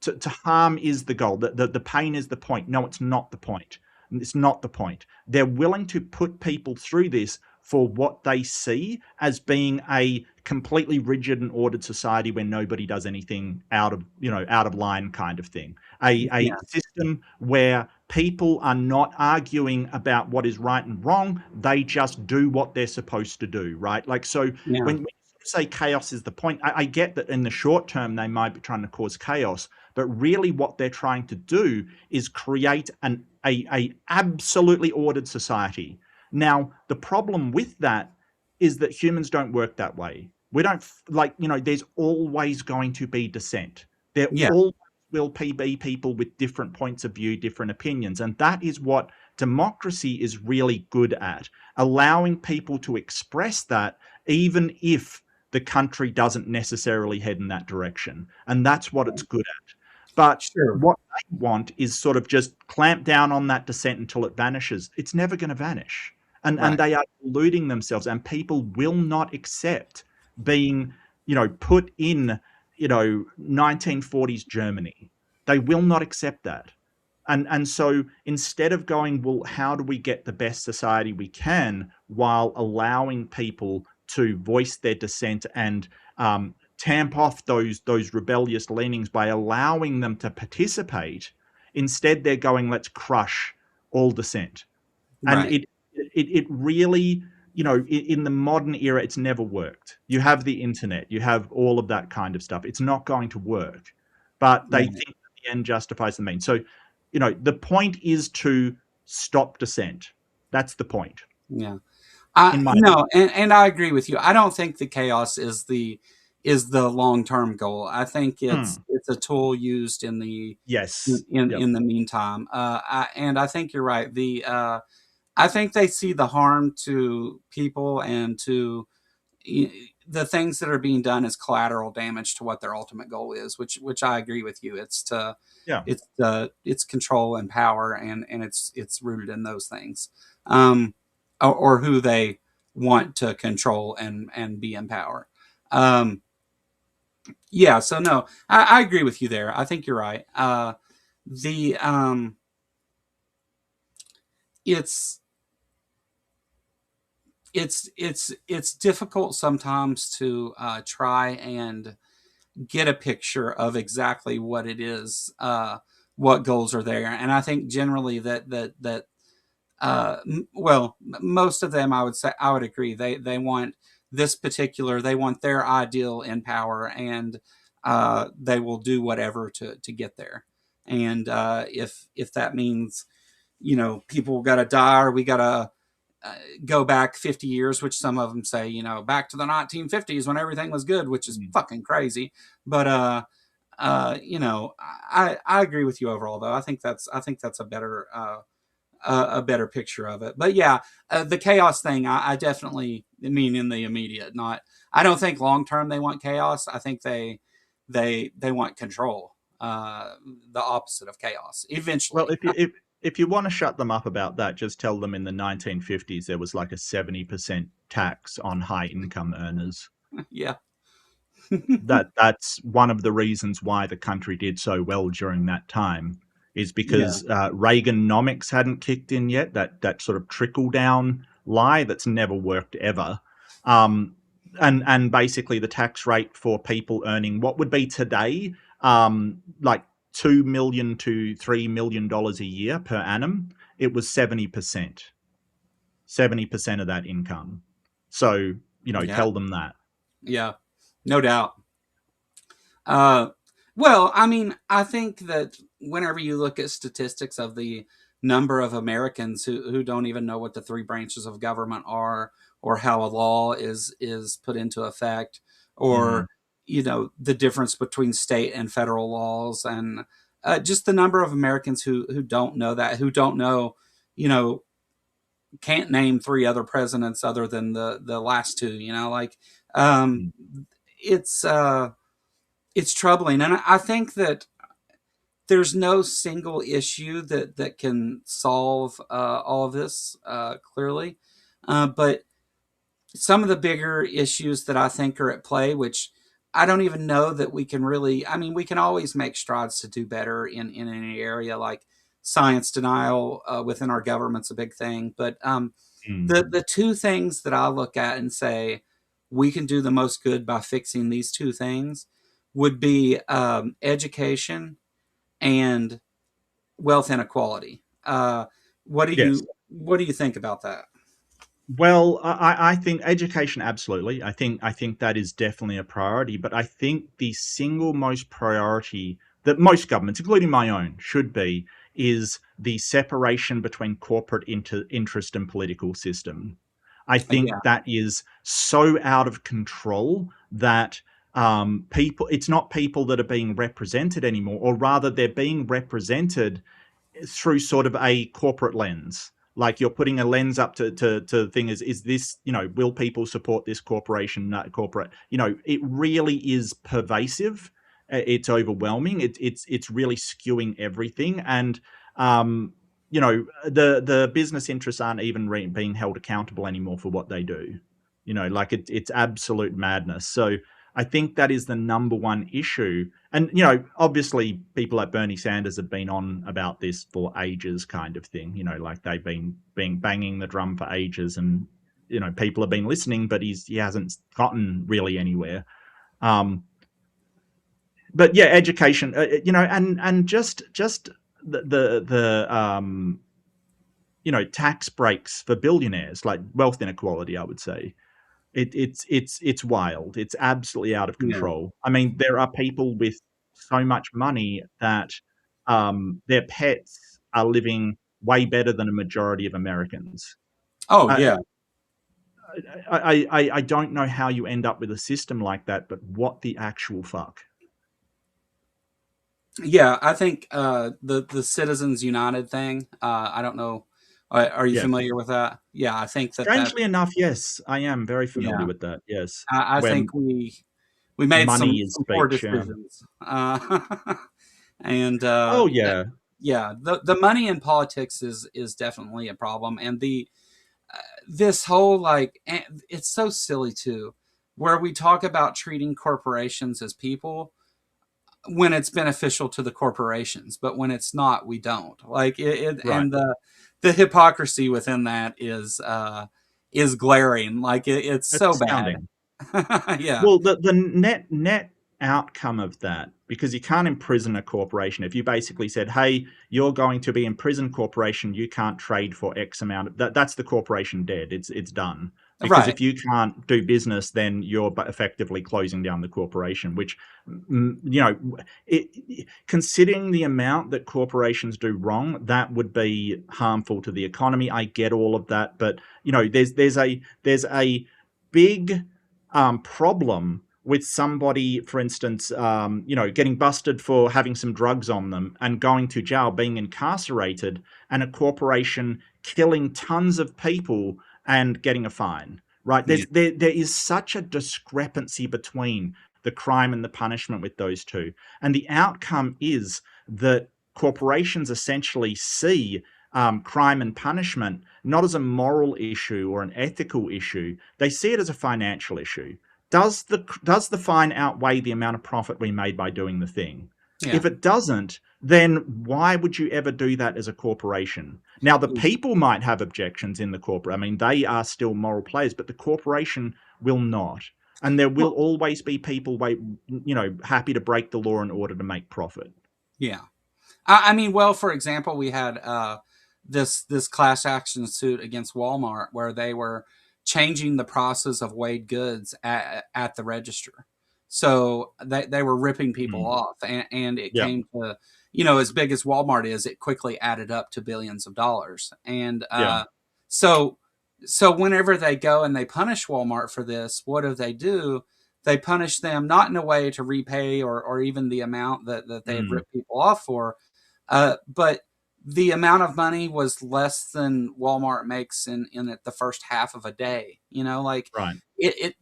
to harm is the goal, the pain is the point. No, it's not the point. It's not the point. They're willing to put people through this for what they see as being a completely rigid and ordered society where nobody does anything out of line, kind of thing. A Yeah. system where people are not arguing about what is right and wrong, they just do what they're supposed to do, right? Like, so Yeah. when you say chaos is the point. I get that in the short term they might be trying to cause chaos, but really what they're trying to do is create a absolutely ordered society. Now, the problem with that is that humans don't work that way. We don't like, there's always going to be dissent. There Yeah. always will be people with different points of view, different opinions. And that is what democracy is really good at, allowing people to express that, even if the country doesn't necessarily head in that direction. And that's what it's good at. But Sure. what they want is sort of just clamp down on that dissent until it vanishes. It's never going to vanish. And Right. they are deluding themselves, and people will not accept being, put in, 1940s Germany. They will not accept that. And so instead of going, well, how do we get the best society we can while allowing people to voice their dissent and tamp off those rebellious leanings by allowing them to participate, instead they're going, let's crush all dissent. And Right. it really, in the modern era, it's never worked. You have the internet, you have all of that kind of stuff. It's not going to work, but they Right. think that the end justifies the means. So, the point is to stop dissent. That's the point, Yeah. in my No, and I agree with you. I don't think the chaos is the long term goal. I think opinion. it's a tool used in the Yes. Yep. in the meantime. And I think you're right. I think they see the harm to people and to the things that are being done as collateral damage to what their ultimate goal is, which I agree with you. Yeah. It's control and power, and it's rooted in those things, um, or who they want to control and be in power. Um, yeah, so no, I agree with you there. I think you're right. The it's it's difficult sometimes to try and get a picture of exactly what it is, what goals are there, and I think generally that well, most of them, I would say, I would agree. They want this particular, they want their ideal in power, and they will do whatever to get there. And if that means people got to die, or we got to go back 50 years, which some of them say, back to the 1950s when everything was good, which is Mm. fucking crazy. But I agree with you overall, though. I think that's a better picture of it. But yeah, the chaos thing, I definitely mean in the immediate. Not, I don't think long term they want chaos. I think they want control. The opposite of chaos. Well, Eventually, if you want to shut them up about that, just tell them in the 1950s there was like a 70% tax on high income earners. yeah, That's one of the reasons why the country did so well during that time, is yeah, because Reaganomics hadn't kicked in yet. That sort of trickle down lie that's never worked ever. Um, and basically the tax rate for people earning what would be today, like $2 million to $3 million a year per annum, it was 70%. 70% of that income. So, yeah, tell them that. yeah, no doubt. Uh, well, I mean, I think that whenever you look at statistics of the number of Americans who don't even know what the three branches of government are, or how a law is put into effect, Mm. or the difference between state and federal laws, and just the number of Americans who don't know that, who don't know, you know, can't name three other presidents other than the last two. Like um, Mm. it's. It's troubling, and I think that there's no single issue that can solve all of this clearly, but some of the bigger issues that I think are at play, which I don't even know that we can really. I mean, we can always make strides to do better in any area, like science denial within our government's a big thing, but Mm. the two things that I look at and say we can do the most good by fixing these two things would be education and wealth inequality. What do Yes. you think about that? Well, I think education, absolutely. I think that is definitely a priority. But I think the single most priority that most governments, including my own, should be is the separation between corporate interest and political system. I Yeah, think that is so out of control that people, it's not people that are being represented anymore, or rather, they're being represented through sort of a corporate lens. Like you're putting a lens up to the thing is this, will people support this corporation, corporate? It really is pervasive. It's overwhelming. It's really skewing everything. And the business interests aren't even being held accountable anymore for what they do. Like it's absolute madness. So I think that is the number one issue. And obviously people like Bernie Sanders have been on about this for ages, kind of thing. Like they've been banging the drum for ages, and people have been listening, but he hasn't gotten really anywhere. um but yeah, education, and just the tax breaks for billionaires, like wealth inequality, I would say. It's wild. It's absolutely out of yeah. control. I mean, there are people with so much money that their pets are living way better than a majority of Americans. Oh I, yeah, I don't know how you end up with a system like that, but what the actual fuck? yeah. I think the Citizens United thing. I don't know. Are you Yes. familiar with that? Yeah, I think that Strangely enough, yes, I am very familiar yeah. with that. Yes, I where think we made money is some poor speech. Yeah. decisions, and Oh yeah. yeah, the money in politics is definitely a problem, and the this whole it's so silly too, where we talk about treating corporations as people when it's beneficial to the corporations, but when it's not, we don't Right. and the hypocrisy within that is glaring. It's It's so bad. astounding. Yeah, Well, the net outcome of that, because you can't imprison a corporation. If you basically said, "Hey, you're going to be imprisoned, corporation. You can't trade for X amount," that's the corporation dead. It's done. Because right. if you can't do business, then you're effectively closing down the corporation. Which, considering the amount that corporations do wrong, that would be harmful to the economy. I get all of that, but there's a big problem with somebody, for instance, getting busted for having some drugs on them and going to jail, being incarcerated, and a corporation killing tons of people and getting a fine. Right? Yeah, There is such a discrepancy between the crime and the punishment with those two, and the outcome is that corporations essentially see crime and punishment not as a moral issue or an ethical issue. They see it as a financial issue. Does the fine outweigh the amount of profit we made by doing the thing? yeah, If it doesn't, then why would you ever do that as a corporation? Now, the people might have objections in the corporate. I mean, they are still moral players, but the corporation will not. And there will well, always be people, happy to break the law in order to make profit. yeah. I mean, well, for example, we had this class action suit against Walmart where they were changing the process of weighed goods at the register. So they were ripping people Mm. off, and it Yeah. came to, as big as Walmart is, it quickly added up to billions of dollars. And Yeah. so so whenever they go and they punish Walmart for this, what do? They punish them not in a way to repay or even the amount that they had Mm. ripped people off for, but the amount of money was less than Walmart makes in the first half of a day. Right. It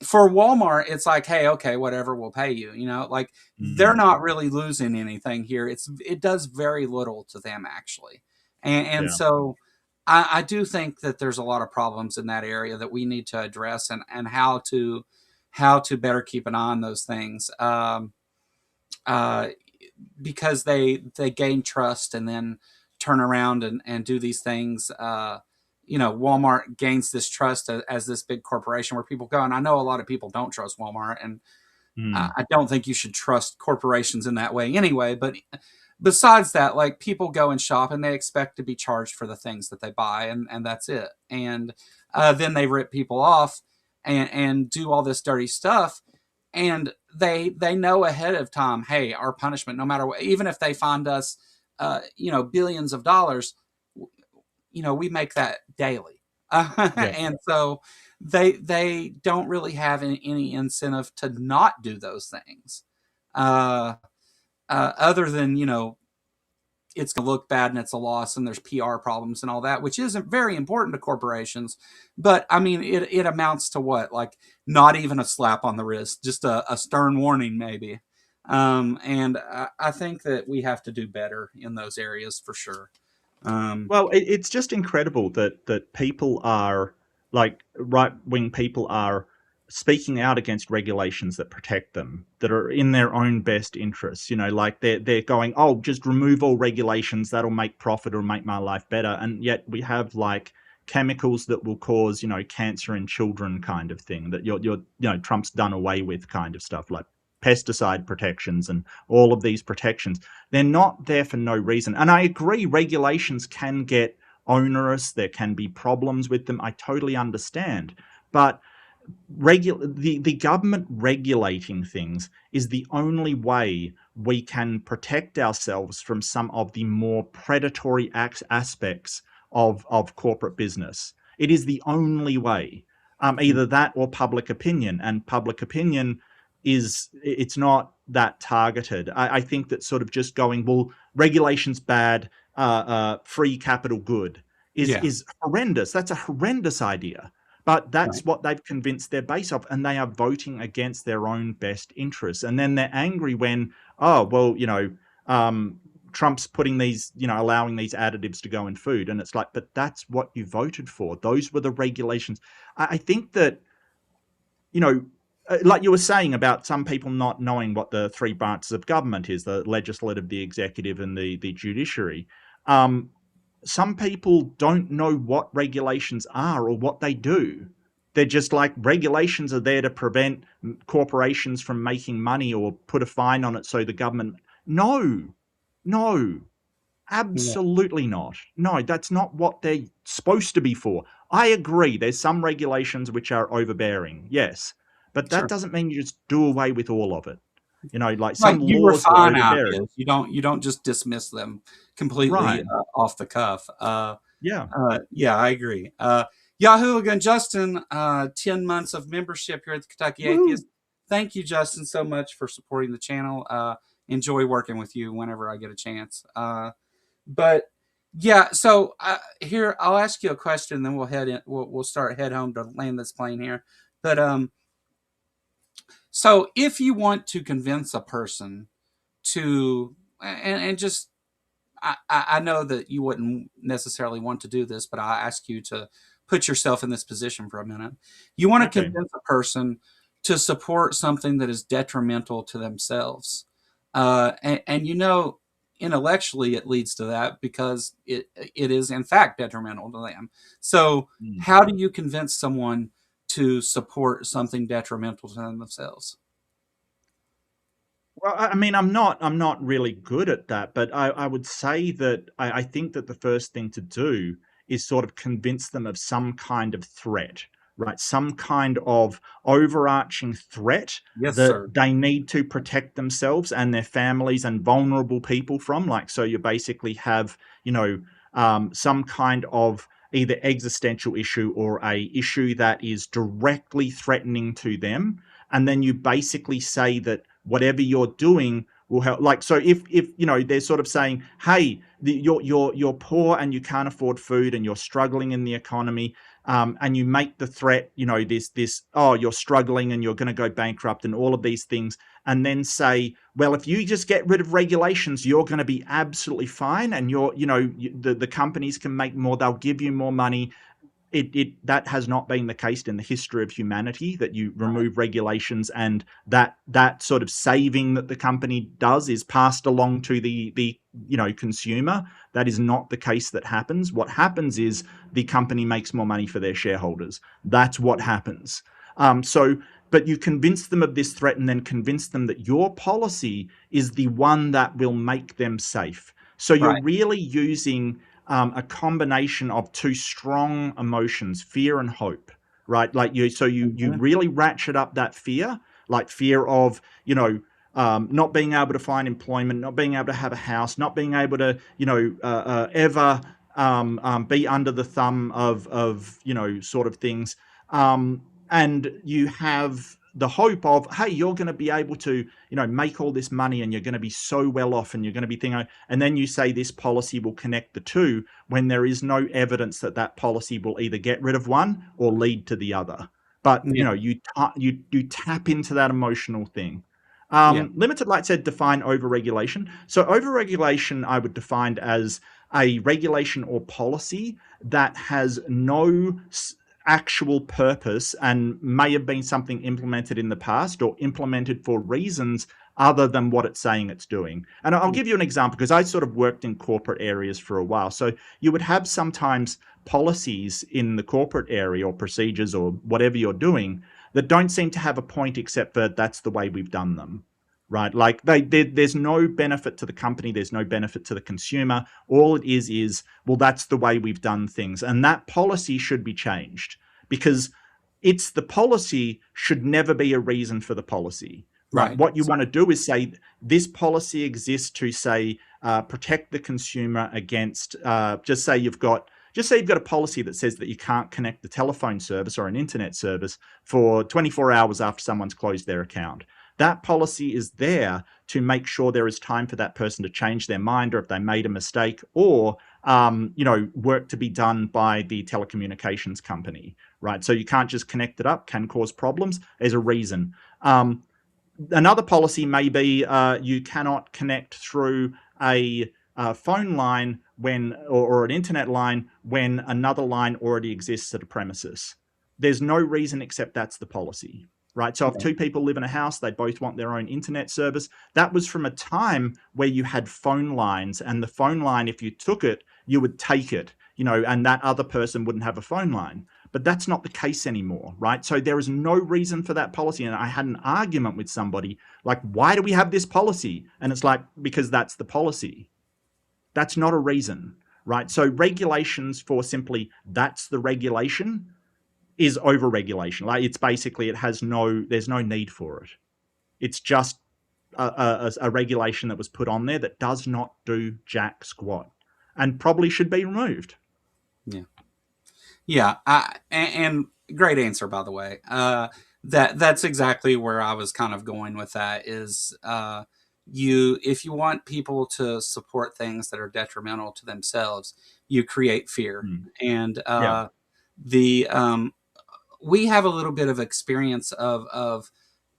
for Walmart, it's like, hey, okay, whatever, we'll pay you. Like they're Mm. not really losing anything here. It does very little to them actually, and Yeah. so I do think that there's a lot of problems in that area that we need to address and how to better keep an eye on those things. Uh, because they gain trust and then turn around and do these things. Walmart gains this trust as this big corporation where people go, and I know a lot of people don't trust Walmart, and Mm. I don't think you should trust corporations in that way anyway. besides that, like people go and shop and they expect to be charged for the things that they buy, and that's it. And then they rip people off and do all this dirty stuff. And they know ahead of time, hey, our punishment, no matter what, even if they find us, billions of dollars, we make that daily. Yeah. And so they don't really have any incentive to not do those things, uh, other than it's going to look bad and it's a loss and there's PR problems and all that, which isn't very important to corporations. But I mean, it amounts to what, like not even a slap on the wrist, just a stern warning, maybe. And I think that we have to do better in those areas for sure. Um, Well, it's just incredible that people are like right wing people are speaking out against regulations that protect them, that are in their own best interests. Like they're going, oh, just remove all regulations, that'll make profit or make my life better. And yet we have like chemicals that will cause, cancer in children kind of thing that Trump's done away with kind of stuff, like pesticide protections and all of these protections. They're not there for no reason. And I agree, regulations can get onerous. There can be problems with them. I totally understand. But the government regulating things is the only way we can protect ourselves from some of the more predatory aspects of corporate business. It is the only way. Either that or public opinion. And public opinion it's not that targeted. I think that sort of just going, well, regulation's bad, free capital good yeah. is horrendous. That's a horrendous idea. But Right. that's what they've convinced their base of, and they are voting against their own best interests. And then they're angry when, oh, well, Trump's putting these, allowing these additives to go in food. And it's like, but that's what you voted for. Those were the regulations. I think that, like you were saying about some people not knowing what the three branches of government is, the legislative, the executive, and the judiciary. Some people don't know what regulations are or what they do. They're just like, regulations are there to prevent corporations from making money or put a fine on it so the government. No, no, Yeah. absolutely not. No, that's not what they're supposed to be for. I agree, there's some regulations which are overbearing, yes, but that Sure. doesn't mean you just do away with all of it. Like Right. some You laws are refine overbearing. ideas. You don't just dismiss them completely Right. off the cuff. Yeah. Yeah, I agree. Yahoo again, Justin, 10 months of membership here at the Kentucky Woo. Atheist. Thank you, Justin, so much for supporting the channel. Enjoy working with you whenever I get a chance. But yeah, so here I'll ask you a question, then we'll head in. We'll start head home to land this plane here. But so if you want to convince a person to, and just I know that you wouldn't necessarily want to do this, but I ask you to put yourself in this position for a minute. You want to Okay. convince a person to support something that is detrimental to themselves. And intellectually it leads to that because it is in fact detrimental to them. So Mm. how do you convince someone to support something detrimental to themselves? Well, I mean, I'm not really good at that, but I would say that I think that the first thing to do is sort of convince them of some kind of threat, right? Some kind of overarching threat Yes, that sir. they need to protect themselves and their families and vulnerable people from. Like, so you basically have, some kind of either existential issue or a issue that is directly threatening to them, and then you basically say that whatever you're doing will help. Like, so if they're sort of saying, hey, you're poor and you can't afford food and you're struggling in the economy, and you make the threat, this oh, you're struggling and you're going to go bankrupt and all of these things, and then say, well, if you just get rid of regulations, you're going to be absolutely fine, and the companies can make more, they'll give you more money. That has not been the case in the history of humanity, that you Right. remove regulations and that sort of saving that the company does is passed along to the consumer. That is not the case that happens. What happens is the company makes more money for their shareholders. That's what happens. So, but you convince them of this threat and then convince them that your policy is the one that will make them safe. So you're Right. really using a combination of two strong emotions, fear and hope, right? Like you Mhm. really ratchet up that fear, like fear of, not being able to find employment, not being able to have a house, not being able to, ever be under the thumb of sort of things. And you have the hope of, hey, you're going to be able to, make all this money and you're going to be so well off and you're going to be thinking, and then you say this policy will connect the two when there is no evidence that that policy will either get rid of one or lead to the other. But Yeah. you tap into that emotional thing. Yeah. Limited Light said define overregulation. So overregulation I would define as a regulation or policy that has no actual purpose and may have been something implemented in the past or implemented for reasons other than what it's saying it's doing. And I'll give you an example because I sort of worked in corporate areas for a while. So you would have sometimes policies in the corporate area or procedures or whatever you're doing that don't seem to have a point except for that's the way we've done them, right? Like there's no benefit to the company, there's no benefit to the consumer. All it is, well, that's the way we've done things. And that policy should be changed because it's the policy should never be a reason for the policy, right? Right. What you want to do is say this policy exists to say protect the consumer against just say you've got a policy that says that you can't connect the telephone service or an internet service for 24 hours after someone's closed their account. That policy is there to make sure there is time for that person to change their mind or if they made a mistake or, work to be done by the telecommunications company, right? So you can't just connect it up, can cause problems. There's a reason. Another policy may be you cannot connect through a phone line or an internet line when another line already exists at a premises. There's no reason except that's the policy, right? So if Right. two people live in a house, they both want their own internet service. That was from a time where you had phone lines, and the phone line, if you took it, you would take it, and that other person wouldn't have a phone line. But that's not the case anymore, right? So there is no reason for that policy. And I had an argument with somebody like, why do we have this policy? And it's like, because that's the policy. That's not a reason, right? So regulations for simply that's the regulation is overregulation. Like it's basically there's no need for it. It's just a regulation that was put on there that does not do jack squat and probably should be removed. Yeah. Yeah. And great answer, by the way. That's exactly where I was kind of going with that is if you want people to support things that are detrimental to themselves, you create fear. Mm. And Yeah. the we have a little bit of experience of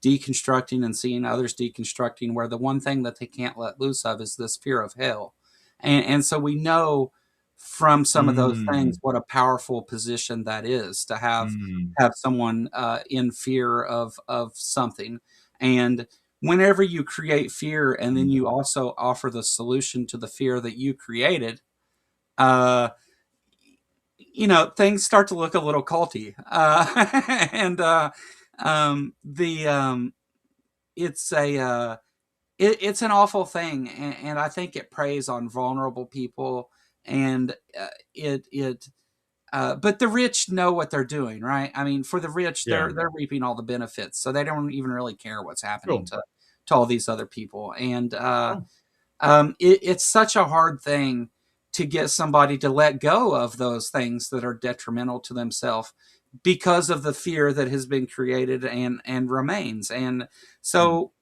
deconstructing and seeing others deconstructing where the one thing that they can't let loose of is this fear of hell. And so we know from some of those things Mm. what a powerful position that is to Mm. have someone in fear of something. And whenever you create fear and then Mm. you also offer the solution to the fear that you created, uh, things start to look a little culty. And the it's a it's an awful thing, and I think it preys on vulnerable people, and it. But the rich know what they're doing, right? I mean, for the rich, Yeah. they're reaping all the benefits, so they don't even really care what's happening Sure. to all these other people. And Sure. it's such a hard thing to get somebody to let go of those things that are detrimental to themselves because of the fear that has been created and remains. And Mm. so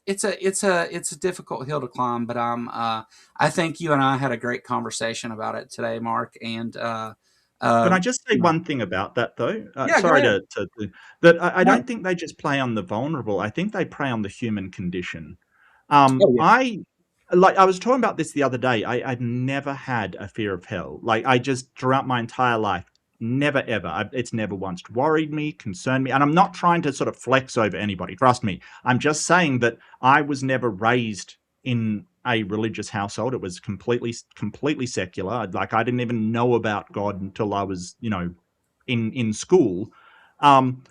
it's a difficult hill to climb. But I think you and I had a great conversation about it today, Mark. And Can I um, just say one thing about that though? yeah, go Sorry ahead. that I No. don't think they just play on the vulnerable. I think they prey on the human condition. Oh yeah. I was talking about this the other day. I've never had a fear of hell. Like I just throughout my entire life, never ever. It's never once worried me, concerned me. And I'm not trying to sort of flex over anybody. Trust me. I'm just saying that I was never raised in a religious household. It was completely secular. Like I didn't even know about God until I was, in school. Um,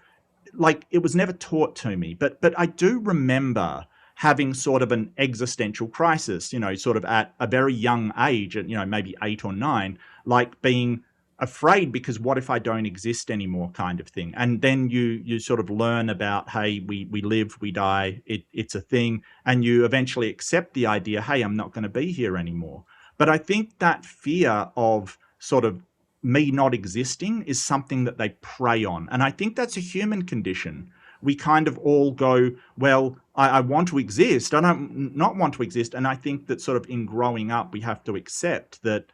like it was never taught to me, but I do remember having sort of an existential crisis, sort of at a very young age, at maybe 8 or 9, like being afraid because what if I don't exist anymore, kind of thing. And then you sort of learn about, hey, we live, we die, it's a thing, and you eventually accept the idea, hey, I'm not going to be here anymore. But I think that fear of sort of me not existing is something that they prey on. And I think that's a human condition. We kind of all go, well, I want to exist. I don't not want to exist. And I think that sort of in growing up, we have to accept that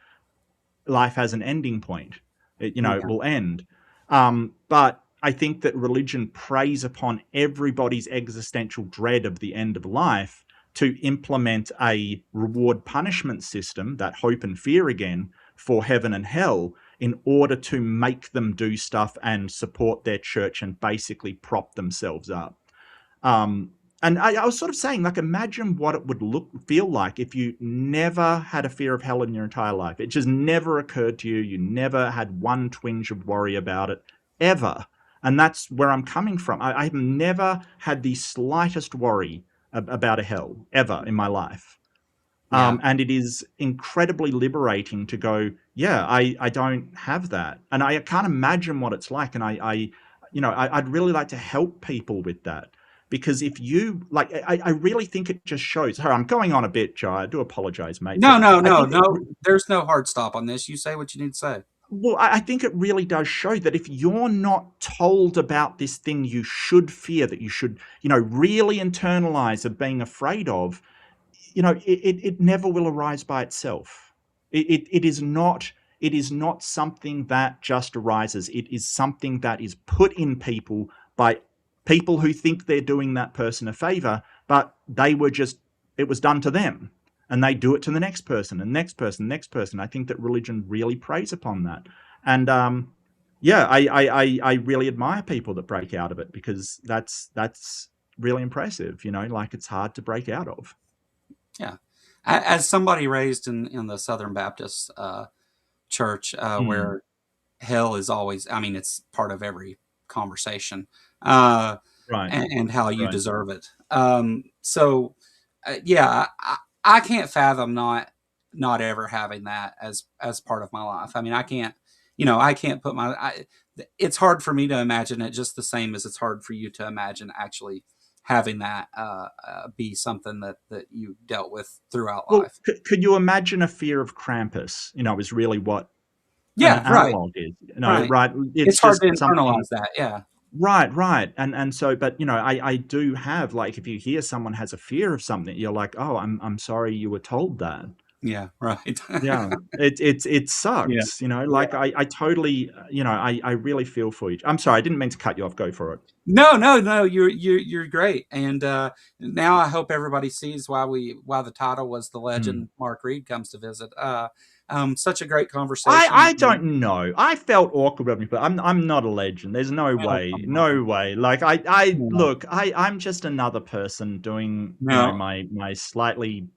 life has an ending point. It Yeah. will end. But I think that religion preys upon everybody's existential dread of the end of life to implement a reward punishment system, that hope and fear again, for heaven and hell, in order to make them do stuff and support their church and basically prop themselves up. Um, and I was sort of saying, like, imagine what it would feel like if you never had a fear of hell in your entire life. It just never occurred to you. You never had one twinge of worry about it, ever. And that's where I'm coming from. I've never had the slightest worry about a hell, ever, in my life. Yeah. And it is incredibly liberating to go, yeah, I don't have that. And I can't imagine what it's like. And I'd really like to help people with that. Because if you, like, I really think it just shows. Sorry, I'm going on a bit, Joe. I do apologize, mate. No, But no, I no, think no. There's no hard stop on this. You say what you need to say. well, I think it really does show that if you're not told about this thing you should fear, that you should, really internalize of being afraid of, it never will arise by itself. It is not something that just arises. It is something that is put in people by people who think they're doing that person a favor, but it was done to them. And they do it to the next person and next person, next person. I think that religion really preys upon that. And yeah, I really admire people that break out of it, because that's really impressive, like it's hard to break out of. Yeah. As somebody raised in the Southern Baptist church, Mm, where hell is always, I mean, it's part of every conversation, uh, right, and how you right. deserve it. Yeah, I can't fathom not ever having that as part of my life. I mean, I can't, I can't put it's hard for me to imagine it, just the same as it's hard for you to imagine actually having that be something that you dealt with throughout Well, life. could you imagine a fear of Krampus? Is really what an Yeah, right, analog is. right. Right? It's It's hard just to something. internalize that. Yeah, Right, right. And so, but I do have, like, if you hear someone has a fear of something, you're like, oh, I'm sorry you were told that. yeah, right. Yeah, it Yeah, sucks. yeah. Like I totally, I really feel for you. I'm sorry, I didn't mean to cut you off. Go for it. No, no, no. You're great, and now I hope everybody sees why the title was "The Hmm. Legend Mark Reid Comes to Visit." Such a great I conversation. I don't know. I felt awkward with me, but I'm not a legend. There's no Oh, way, come on. no way. Like I No, look, I'm just another person doing, no. my slightly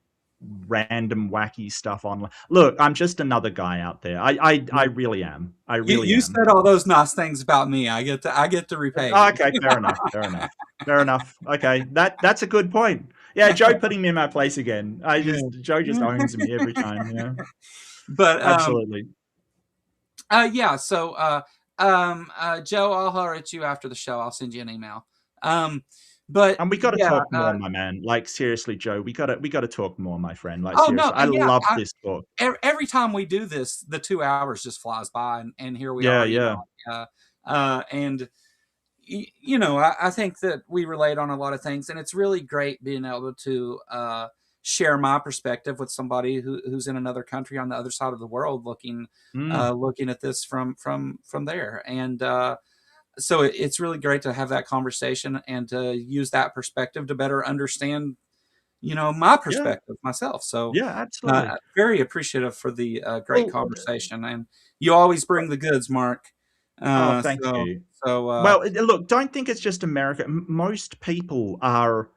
random wacky stuff online. Look, I'm just another guy out there. I really am. I really You am. said all those nice things about me. I get to repay Oh, you. okay, fair enough. Fair enough. Fair enough. Okay, that's a good point. Yeah, Joe putting me in my place again. Joe just Yeah. owns me every time. But Absolutely. yeah. So Joe, I'll holler at you after the show. I'll send you an email. Um, but And we got to yeah. talk more, my man. Like, seriously, Joe, we got to talk more, my friend. Like, Oh no. seriously, I Yeah. love this book. Every time we do this, the 2 hours just flies by, and here we Yeah, are. yeah, And I think that we relate on a lot of things, and it's really great being able to share my perspective with somebody who's in another country on the other side of the world, mm, looking at this from there. And so it's really great to have that conversation and to use that perspective to better understand, my yeah, perspective myself. So yeah, absolutely. very appreciative for the great Well, conversation, and you always bring the goods, Mark. oh, Uh, thank so you. so Well, look, don't think it's just America. Most people are,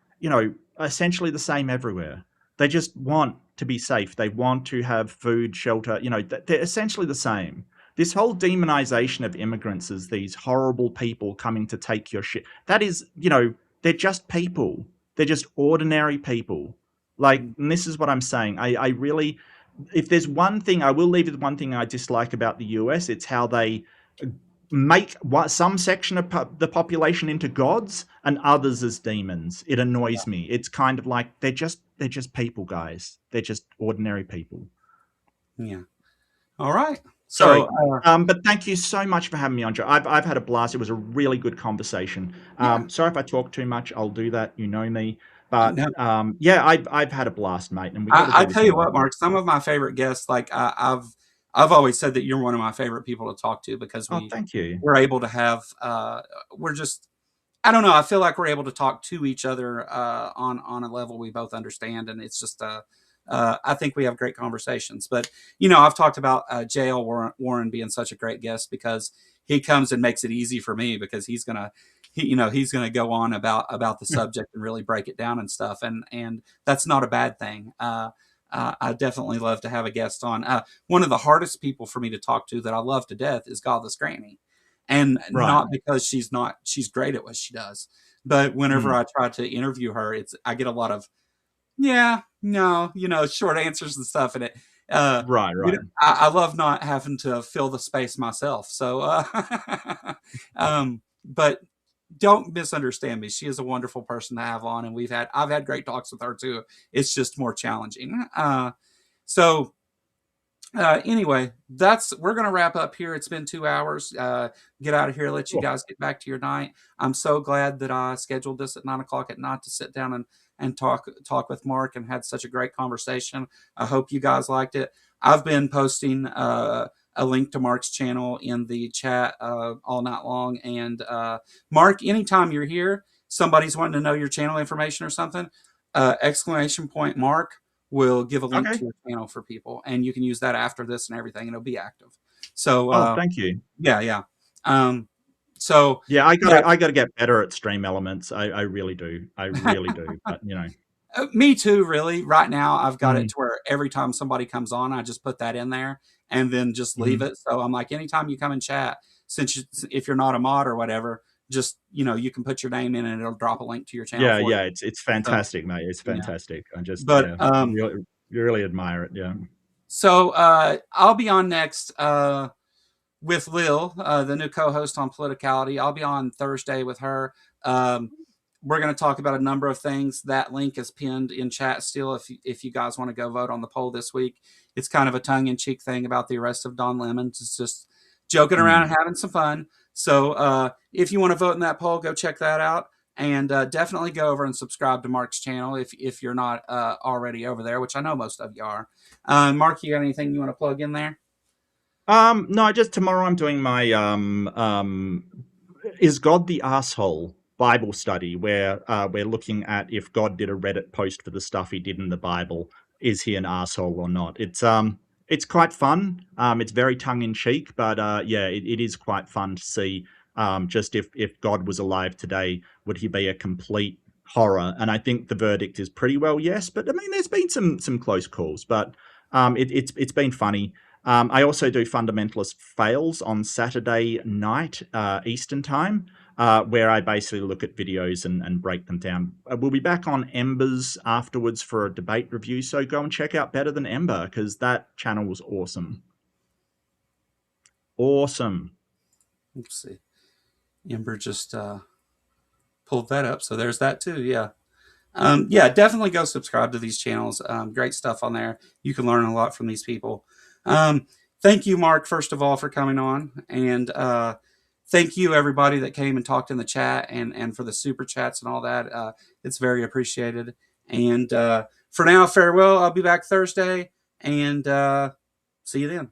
essentially the same everywhere. They just want to be safe. They want to have food, shelter. They're essentially the same. this whole demonization of immigrants as these horrible people coming to take your shit. That is, they're just people. They're just ordinary people. Like, Mm. and this is what I'm saying. I really, if there's one thing, I will leave with one thing I dislike about the US, it's how they make some section of the population into gods and others as demons. It annoys me. It's kind of like they're just people, guys. They're just ordinary people. Yeah. All right. So, Sorry. But thank you so much for having me on, Joe. I've had a blast. It was a really good conversation. yeah. Sorry if I talk too much. I'll do that. You know me. But No, yeah, I've had a blast, mate, and we got to I do this tell you more what, often. Mark. Some of my favorite guests, like I've always said that you're one of my favorite people to talk to because Oh, thank you. we're able to have we're just I don't know. I feel like we're able to talk to each other on a level we both understand, and it's just I think we have great conversations. But I've talked about J.L. Warren being such a great guest because he comes and makes it easy for me because he's gonna go on about the subject and really break it down and stuff, and that's not a bad thing. I definitely love to have a guest on. One of the hardest people for me to talk to that I love to death is Godless Granny, and Right. not because she's great at what she does, but whenever Mm. I try to interview her, I get a lot of yeah, no, short answers and stuff, and Right. Right. I love not having to fill the space myself. So, but don't misunderstand me. She is a wonderful person to have on, and I've had great talks with her too. It's just more challenging. So anyway, we're gonna wrap up here. It's been 2 hours. Get out of here. Let you Cool. guys get back to your night. I'm so glad that I scheduled this at 9 o'clock at night to sit down and talk with Mark and had such a great conversation. I hope you guys liked it. I've been posting a link to Mark's channel in the chat all night long. And Mark, anytime you're here, somebody's wanting to know your channel information or something, exclamation point Mark will give a link Okay. to your channel for people, and you can use that after this and everything, and it'll be active. So Oh, thank you. yeah. Um, so Yeah, I yeah, gotta I gotta get better at stream elements. I really do. I really do. But me too. Really, right now I've got it Mm, to where every time somebody comes on, I just put that in there and then just leave mhm. it. So I'm like, anytime you come and chat, if you're not a mod or whatever, just you can put your name in and it'll drop a link to your channel Yeah, for you. yeah. It's So fantastic, mate. It's yeah, fantastic. I just but yeah, really admire it. Yeah. so I'll be on next. With Lil, the new co-host on Politicality. I'll be on Thursday with her. Um, we're going to talk about a number of things. That link is pinned in chat still. If you guys want to go vote on the poll this week, it's kind of a tongue-in-cheek thing about the arrest of Don Lemon. It's just joking around Mm. and having some fun. So if you want to vote in that poll, go check that out. And definitely go over and subscribe to Mark's channel if you're not already over there, which I know most of you are. Mark, you got anything you want to plug in there? No, just tomorrow I'm doing my Is God the Asshole Bible study where we're looking at if God did a Reddit post for the stuff he did in the Bible, is he an asshole or not? It's quite fun. It's very tongue in cheek, but yeah, it is quite fun to see just if God was alive today, would he be a complete horror? And I think the verdict is pretty well yes, but I mean there's been some close calls, but it's been funny. I also do Fundamentalist Fails on Saturday night Eastern Time, where I basically look at videos and break them down. We'll be back on Embers afterwards for a debate review, so go and check out Better Than Ember, because that channel was awesome. Awesome. Let's see. Ember just pulled that up. So there's that too. Yeah. Yeah, definitely go subscribe to these channels. Great stuff on there. You can learn a lot from these people. Um, thank you, Mark, first of all, for coming on. And thank you, everybody that came and talked in the chat and for the super chats and all that. It's very appreciated. And for now, farewell. I'll be back Thursday and see you then.